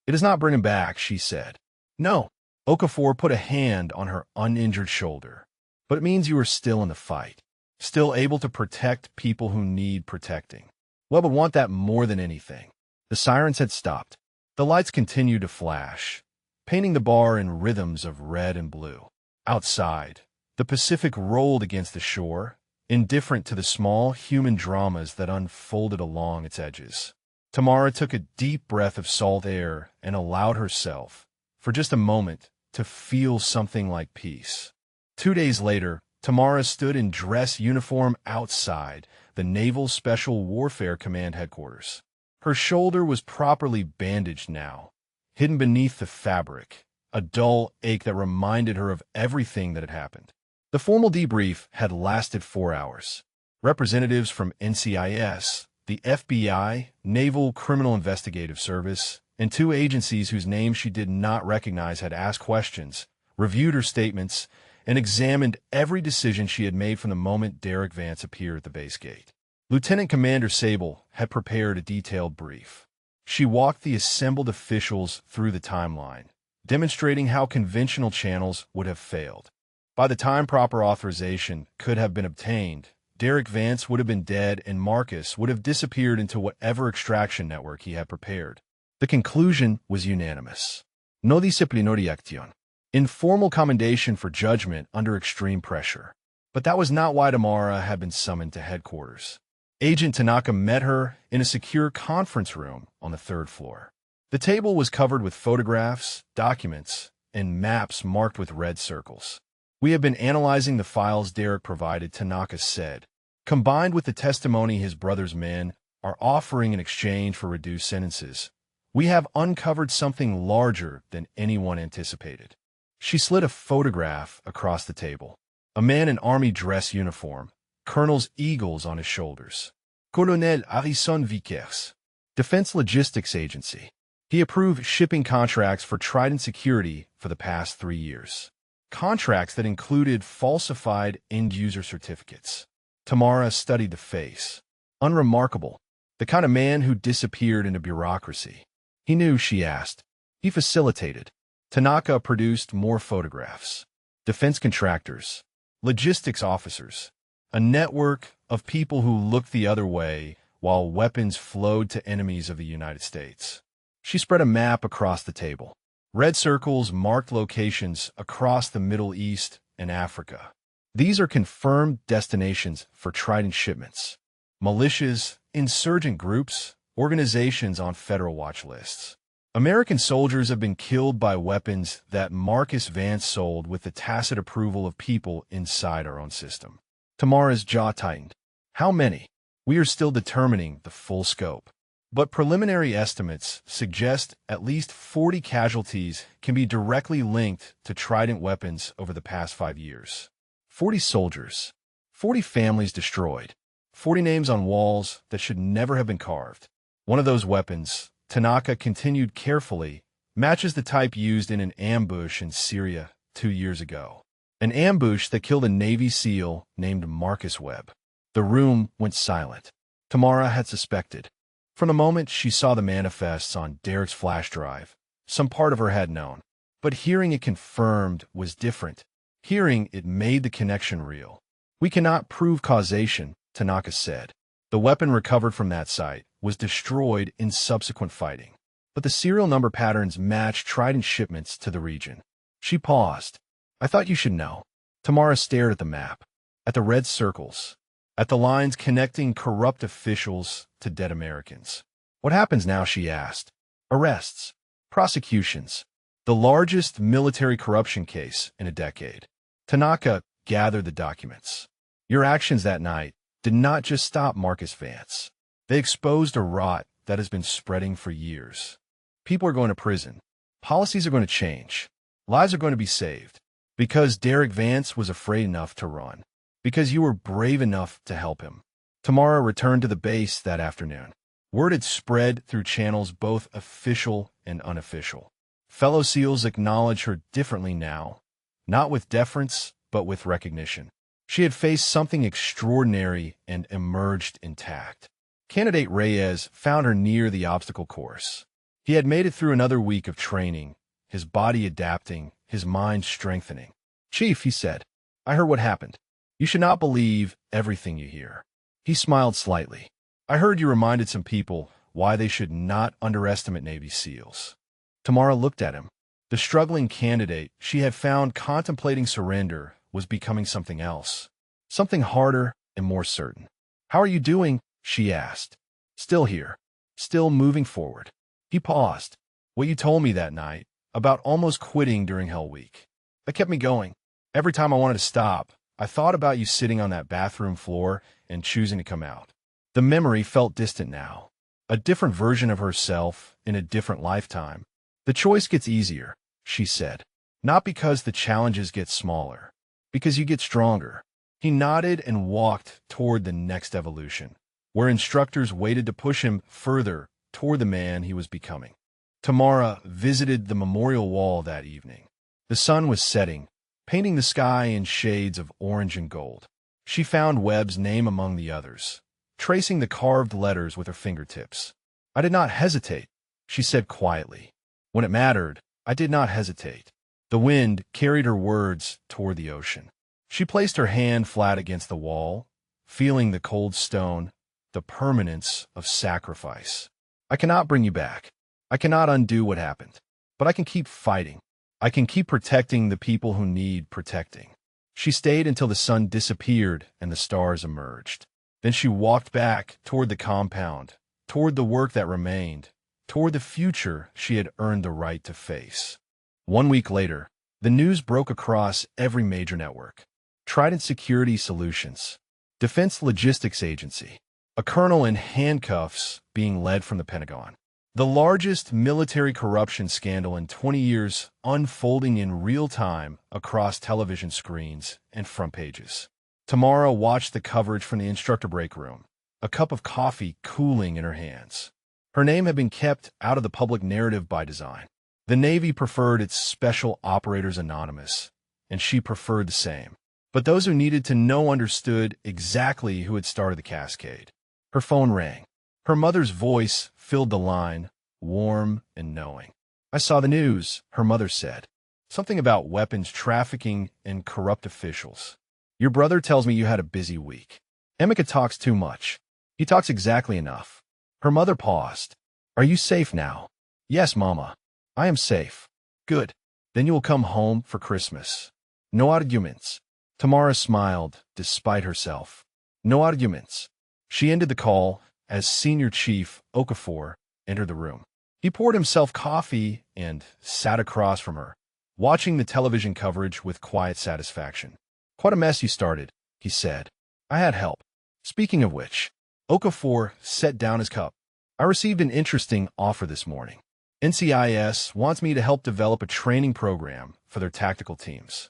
It does not bring him back, she said. No. Okafor put a hand on her uninjured shoulder. But it means you are still in the fight. Still able to protect people who need protecting. Webb would want that more than anything. The sirens had stopped. The lights continued to flash, painting the bar in rhythms of red and blue. Outside, the Pacific rolled against the shore, indifferent to the small human dramas that unfolded along its edges. Tamara took a deep breath of salt air and allowed herself, for just a moment, to feel something like peace. 2 days later, Tamara stood in dress uniform outside the Naval Special Warfare Command headquarters. Her shoulder was properly bandaged now, hidden beneath the fabric, a dull ache that reminded her of everything that had happened. The formal debrief had lasted 4 hours. Representatives from NCIS, the FBI, Naval Criminal Investigative Service, and 2 agencies whose names she did not recognize had asked questions, reviewed her statements, and examined every decision she had made from the moment Derek Vance appeared at the base gate. Lieutenant Commander Sable had prepared a detailed brief. She walked the assembled officials through the timeline, demonstrating how conventional channels would have failed. By the time proper authorization could have been obtained, Derek Vance would have been dead and Marcus would have disappeared into whatever extraction network he had prepared. The conclusion was unanimous. No disciplinario de acción. Informal commendation for judgment under extreme pressure. But that was not why Tamara had been summoned to headquarters. Agent Tanaka met her in a secure conference room on the third floor. The table was covered with photographs, documents, and maps marked with red circles. "We have been analyzing the files Derek provided," Tanaka said, "combined with the testimony his brother's men are offering in exchange for reduced sentences. We have uncovered something larger than anyone anticipated." She slid a photograph across the table. A man in army dress uniform, colonel's eagles on his shoulders. Colonel Harrison Vickers, Defense Logistics Agency. He approved shipping contracts for Trident Security for the past 3 years. Contracts that included falsified end-user certificates. Tamara studied the face. Unremarkable. The kind of man who disappeared into bureaucracy. He knew, she asked. He facilitated. Tanaka produced more photographs. Defense contractors. Logistics officers. A network of people who looked the other way while weapons flowed to enemies of the United States. She spread a map across the table. Red circles marked locations across the Middle East and Africa. These are confirmed destinations for Trident shipments. Militias, insurgent groups, organizations on federal watch lists. American soldiers have been killed by weapons that Marcus Vance sold with the tacit approval of people inside our own system. Tamara's jaw tightened. How many? We are still determining the full scope. But preliminary estimates suggest at least 40 casualties can be directly linked to Trident weapons over the past 5 years. 40 soldiers, 40 families destroyed, 40 names on walls that should never have been carved. One of those weapons, Tanaka continued carefully, matches the type used in an ambush in Syria 2 years ago. An ambush that killed a Navy SEAL named Marcus Webb. The room went silent. Tamara had suspected. From the moment she saw the manifests on Derek's flash drive, some part of her had known. But hearing it confirmed was different. Hearing it made the connection real. "We cannot prove causation," Tanaka said. The weapon recovered from that site was destroyed in subsequent fighting. But the serial number patterns matched Trident shipments to the region. She paused. "I thought you should know." Tamara stared at the map, at the red circles, at the lines connecting corrupt officials to dead Americans. "What happens now?" she asked. "Arrests, prosecutions, the largest military corruption case in a decade." Tanaka gathered the documents. "Your actions that night did not just stop Marcus Vance. They exposed a rot that has been spreading for years. People are going to prison. Policies are going to change. Lives are going to be saved. Because Derek Vance was afraid enough to run. Because you were brave enough to help him." Tamara returned to the base that afternoon. Word had spread through channels both official and unofficial. Fellow SEALs acknowledged her differently now, not with deference, but with recognition. She had faced something extraordinary and emerged intact. Candidate Reyes found her near the obstacle course. He had made it through another week of training, his body adapting, his mind strengthening. "Chief," he said, "I heard what happened. You should not believe everything you hear." He smiled slightly. "I heard you reminded some people why they should not underestimate Navy SEALs." Tamara looked at him. The struggling candidate she had found contemplating surrender was becoming something else, something harder and more certain. "How are you doing?" she asked. "Still here. Still moving forward." He paused. "What you told me that night, about almost quitting during Hell Week. That kept me going. Every time I wanted to stop, I thought about you sitting on that bathroom floor and choosing to come out." The memory felt distant now. A different version of herself in a different lifetime. "The choice gets easier," she said. "Not because the challenges get smaller. Because you get stronger." He nodded and walked toward the next evolution, where instructors waited to push him further toward the man he was becoming. Tamara visited the memorial wall that evening. The sun was setting, painting the sky in shades of orange and gold. She found Webb's name among the others, tracing the carved letters with her fingertips. "I did not hesitate," she said quietly. "When it mattered, I did not hesitate." The wind carried her words toward the ocean. She placed her hand flat against the wall, feeling the cold stone, the permanence of sacrifice. "I cannot bring you back. I cannot undo what happened. But I can keep fighting. I can keep protecting the people who need protecting." She stayed until the sun disappeared and the stars emerged. Then she walked back toward the compound, toward the work that remained, toward the future she had earned the right to face. 1 week later, the news broke across every major network. Trident Security Solutions, Defense Logistics Agency, a colonel in handcuffs being led from the Pentagon. The largest military corruption scandal in 20 years unfolding in real time across television screens and front pages. Tamara watched the coverage from the instructor break room, a cup of coffee cooling in her hands. Her name had been kept out of the public narrative by design. The Navy preferred its Special Operators Anonymous, and she preferred the same. But those who needed to know understood exactly who had started the cascade. Her phone rang. Her mother's voice filled the line, warm and knowing. "I saw the news," her mother said. "Something about weapons trafficking and corrupt officials. Your brother tells me you had a busy week. Emeka talks too much. He talks exactly enough." Her mother paused. "Are you safe now?" "Yes, Mama. I am safe." "Good. Then you will come home for Christmas. No arguments." Tamara smiled, despite herself. "No arguments." She ended the call as Senior Chief Okafor entered the room. He poured himself coffee and sat across from her, watching the television coverage with quiet satisfaction. "Quite a mess you started," he said. "I had help." Speaking of which, Okafor set down his cup. "I received an interesting offer this morning. NCIS wants me to help develop a training program for their tactical teams.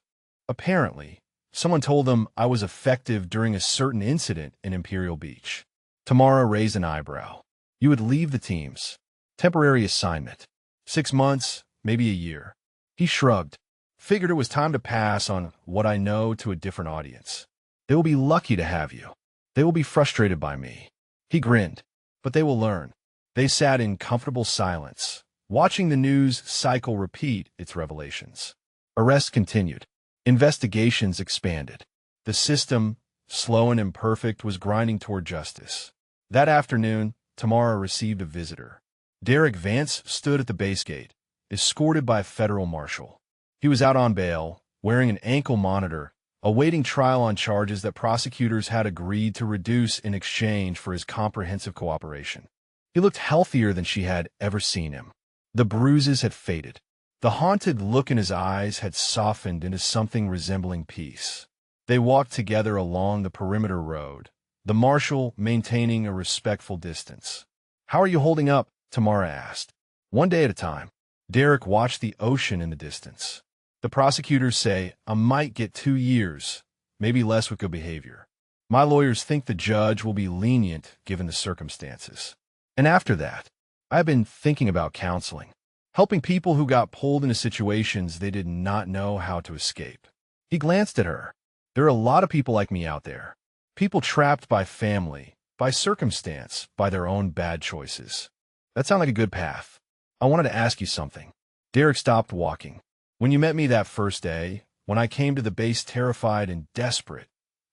Apparently, someone told them I was effective during a certain incident in Imperial Beach." Tamara raised an eyebrow. "You would leave the teams. Temporary assignment. 6 months, maybe a year." He shrugged. "Figured it was time to pass on what I know to a different audience. They will be lucky to have you. They will be frustrated by me." He grinned. "But they will learn." They sat in comfortable silence, watching the news cycle repeat its revelations. Arrests continued. Investigations expanded. The system, slow and imperfect, was grinding toward justice. That afternoon, Tamara received a visitor. Derek Vance stood at the base gate, escorted by a federal marshal. He was out on bail, wearing an ankle monitor, awaiting trial on charges that prosecutors had agreed to reduce in exchange for his comprehensive cooperation. He looked healthier than she had ever seen him. The bruises had faded. The haunted look in his eyes had softened into something resembling peace. They walked together along the perimeter road, the marshal maintaining a respectful distance. "How are you holding up?" Tamara asked. "One day at a time." Derek watched the ocean in the distance. "The prosecutors say I might get 2 years, maybe less with good behavior. My lawyers think the judge will be lenient given the circumstances. And after that, I've been thinking about counseling, helping people who got pulled into situations they did not know how to escape." He glanced at her. "There are a lot of people like me out there. People trapped by family, by circumstance, by their own bad choices. That sounds like a good path. I wanted to ask you something." Derek stopped walking. "When you met me that first day, when I came to the base terrified and desperate,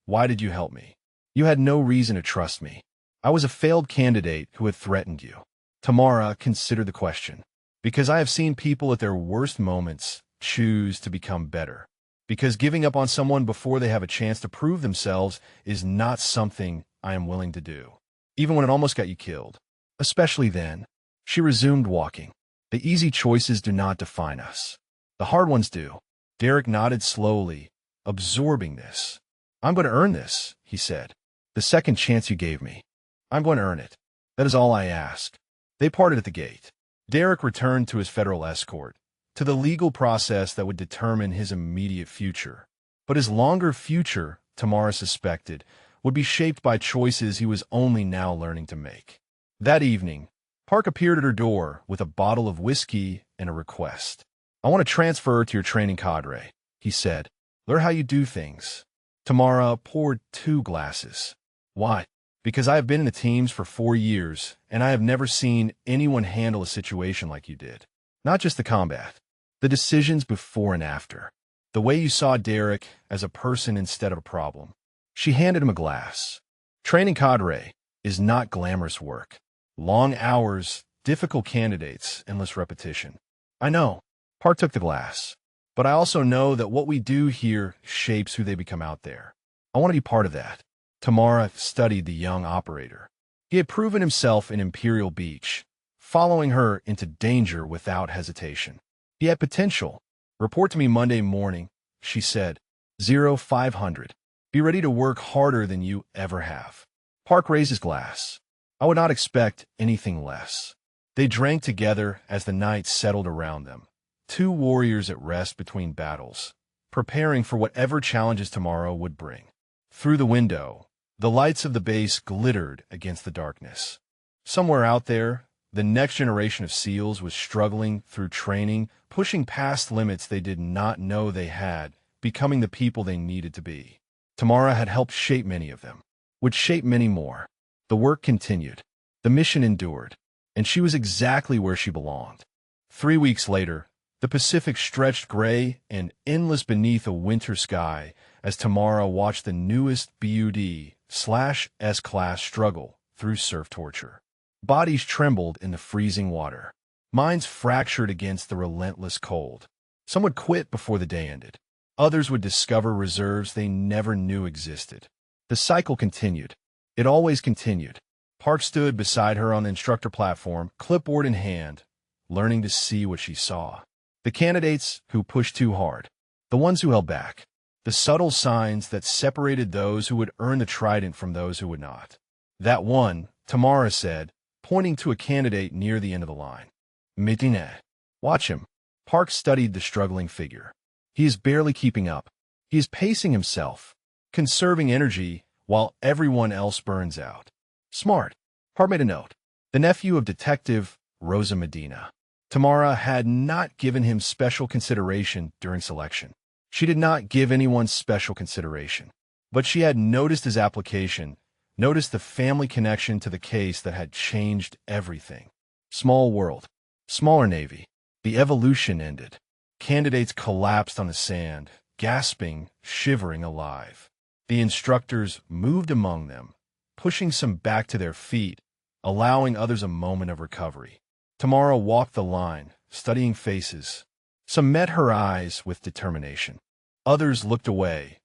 why did you help me? You had no reason to trust me. I was a failed candidate who had threatened you." Tamara considered the question. "Because I have seen people at their worst moments choose to become better. Because giving up on someone before they have a chance to prove themselves is not something I am willing to do. Even when it almost got you killed. Especially then." She resumed walking. "The easy choices do not define us. The hard ones do." Derek nodded slowly, absorbing this. "I'm going to earn this," he said. "The second chance you gave me. I'm going to earn it. That is all I ask." They parted at the gate. Derek returned to his federal escort, to the legal process that would determine his immediate future. But his longer future, Tamara suspected, would be shaped by choices he was only now learning to make. That evening, Park appeared at her door with a bottle of whiskey and a request. "I want to transfer to your training cadre," he said. "Learn how you do things." Tamara poured 2 glasses. "Why?" "Because I have been in the teams for 4 years, and I have never seen anyone handle a situation like you did. Not just the combat. The decisions before and after. The way you saw Derek as a person instead of a problem." She handed him a glass. "Training cadre is not glamorous work. Long hours, difficult candidates, endless repetition." "I know." Park took the glass. "But I also know that what we do here shapes who they become out there. I want to be part of that. Tamara studied the young operator. He had proven himself in Imperial Beach, following her into danger without hesitation. He had potential. Report to me Monday morning, she said. 0500. Be ready to work harder than you ever have. Park raised his glass. I would not expect anything less. They drank together as the night settled around them, two warriors at rest between battles, preparing for whatever challenges tomorrow would bring. Through the window, the lights of the base glittered against the darkness. Somewhere out there, the next generation of SEALs was struggling through training, pushing past limits they did not know they had, becoming the people they needed to be. Tamara had helped shape many of them, would shape many more. The work continued. The mission endured, and she was exactly where she belonged. 3 weeks later, the Pacific stretched gray and endless beneath a winter sky as Tamara watched the newest BUD/S-class struggle through surf torture. Bodies trembled in the freezing water. Minds fractured against the relentless cold. Some would quit before the day ended. Others would discover reserves they never knew existed. The cycle continued. It always continued. Park stood beside her on the instructor platform, clipboard in hand, learning to see what she saw. The candidates who pushed too hard. The ones who held back. The subtle signs that separated those who would earn the trident from those who would not. That one, Tamara said, pointing to a candidate near the end of the line. Medina. Watch him. Park studied the struggling figure. He is barely keeping up. He is pacing himself, conserving energy while everyone else burns out. Smart. Park made a note. The nephew of Detective Rosa Medina. Tamara had not given him special consideration during selection. She did not give anyone special consideration. But she had noticed his application, noticed the family connection to the case that had changed everything. Small world. Smaller Navy. The evolution ended. Candidates collapsed on the sand, gasping, shivering alive. The instructors moved among them, pushing some back to their feet, allowing others a moment of recovery. Tamara walked the line, studying faces. Some met her eyes with determination. Others looked away,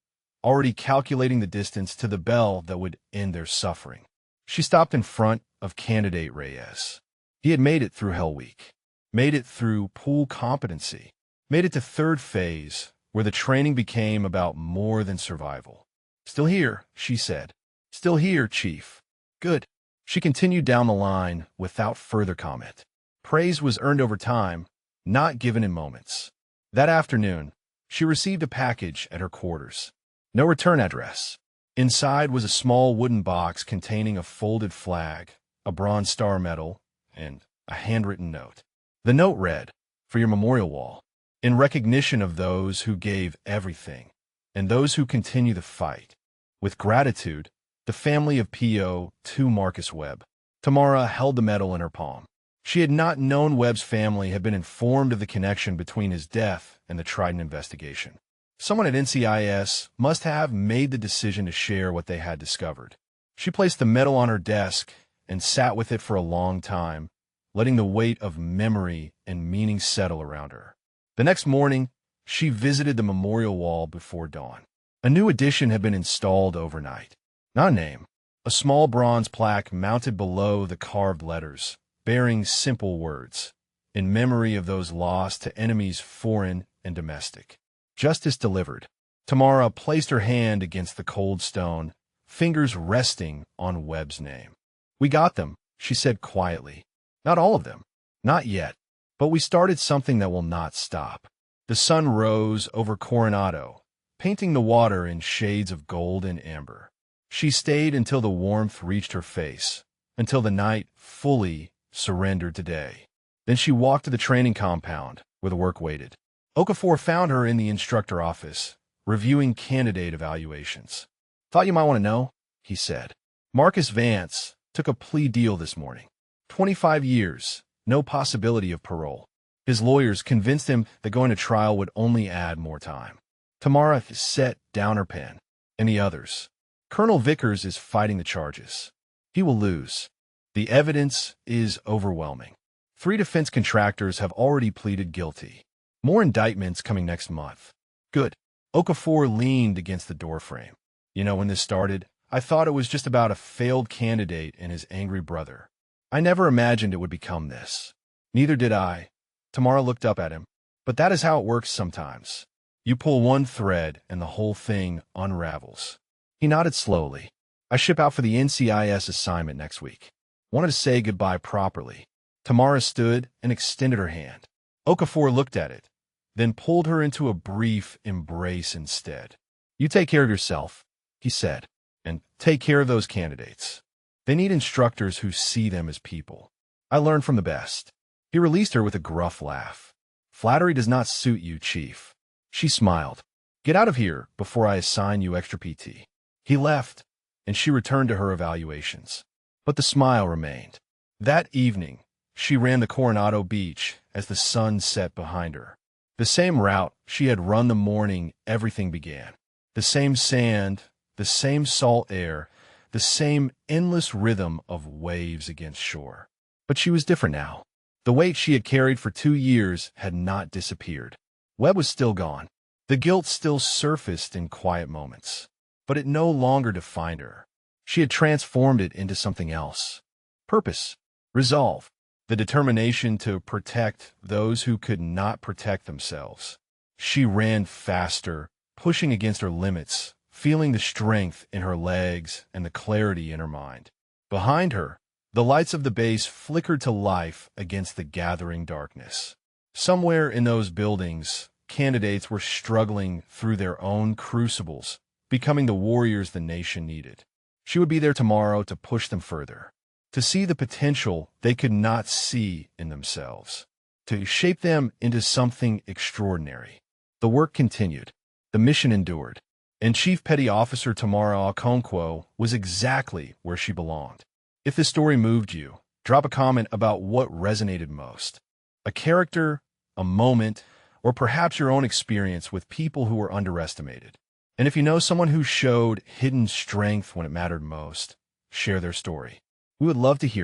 already calculating the distance to the bell that would end their suffering. She stopped in front of candidate Reyes. He had made it through Hell Week, made it through pool competency, made it to third phase, where the training became about more than survival. Still here, she said. Still here, Chief. Good. She continued down the line without further comment. Praise was earned over time, not given in moments. That afternoon, she received a package at her quarters. No return address. Inside was a small wooden box containing a folded flag, a Bronze Star medal, and a handwritten note. The note read, "For your memorial wall, in recognition of those who gave everything, and those who continue the fight. With gratitude, the family of P.O. to Marcus Webb." Tamara held the medal in her palm. She had not known Webb's family had been informed of the connection between his death and the Trident investigation. Someone at NCIS must have made the decision to share what they had discovered. She placed the medal on her desk and sat with it for a long time, letting the weight of memory and meaning settle around her. The next morning, she visited the memorial wall before dawn. A new addition had been installed overnight. Not a name. A small bronze plaque mounted below the carved letters, bearing simple words, in memory of those lost to enemies foreign and domestic. Justice delivered. Tamara placed her hand against the cold stone, fingers resting on Webb's name. "We got them," she said quietly. "Not all of them. Not yet. But we started something that will not stop." The sun rose over Coronado, painting the water in shades of gold and amber. She stayed until the warmth reached her face, until the night fully surrendered to day. Then she walked to the training compound, where the work waited. Okafor found her in the instructor office, reviewing candidate evaluations. "Thought you might want to know," he said. "Marcus Vance took a plea deal this morning. 25 years, no possibility of parole. His lawyers convinced him that going to trial would only add more time." Tamara set down her pen. "And the others? Colonel Vickers is fighting the charges. He will lose. The evidence is overwhelming. 3 defense contractors have already pleaded guilty. More indictments coming next month." "Good." Okafor leaned against the doorframe. "You know, when this started, I thought it was just about a failed candidate and his angry brother. I never imagined it would become this. Neither did I. Tamara looked up at him. But that is how it works sometimes. You pull one thread and the whole thing unravels. He nodded slowly. I ship out for the NCIS assignment next week. Wanted to say goodbye properly. Tamara stood and extended her hand. Okafor looked at it, then pulled her into a brief embrace instead. You take care of yourself, he said, and take care of those candidates. They need instructors who see them as people. I learned from the best. He released her with a gruff laugh. Flattery does not suit you, Chief. She smiled. Get out of here before I assign you extra PT. He left, and she returned to her evaluations. But the smile remained. That evening, she ran the Coronado Beach as the sun set behind her. The same route she had run the morning everything began. The same sand, the same salt air, the same endless rhythm of waves against shore. But she was different now. The weight she had carried for 2 years had not disappeared. Webb was still gone. The guilt still surfaced in quiet moments. But it no longer defined her. She had transformed it into something else. Purpose, resolve, the determination to protect those who could not protect themselves. She ran faster, pushing against her limits, feeling the strength in her legs and the clarity in her mind. Behind her, the lights of the base flickered to life against the gathering darkness. Somewhere in those buildings, candidates were struggling through their own crucibles, becoming the warriors the nation needed. She would be there tomorrow to push them further, to see the potential they could not see in themselves, to shape them into something extraordinary. The work continued. The mission endured. And Chief Petty Officer Tamara Okonkwo was exactly where she belonged. If this story moved you, drop a comment about what resonated most. A character, a moment, or perhaps your own experience with people who were underestimated. And if you know someone who showed hidden strength when it mattered most, share their story. We would love to hear it.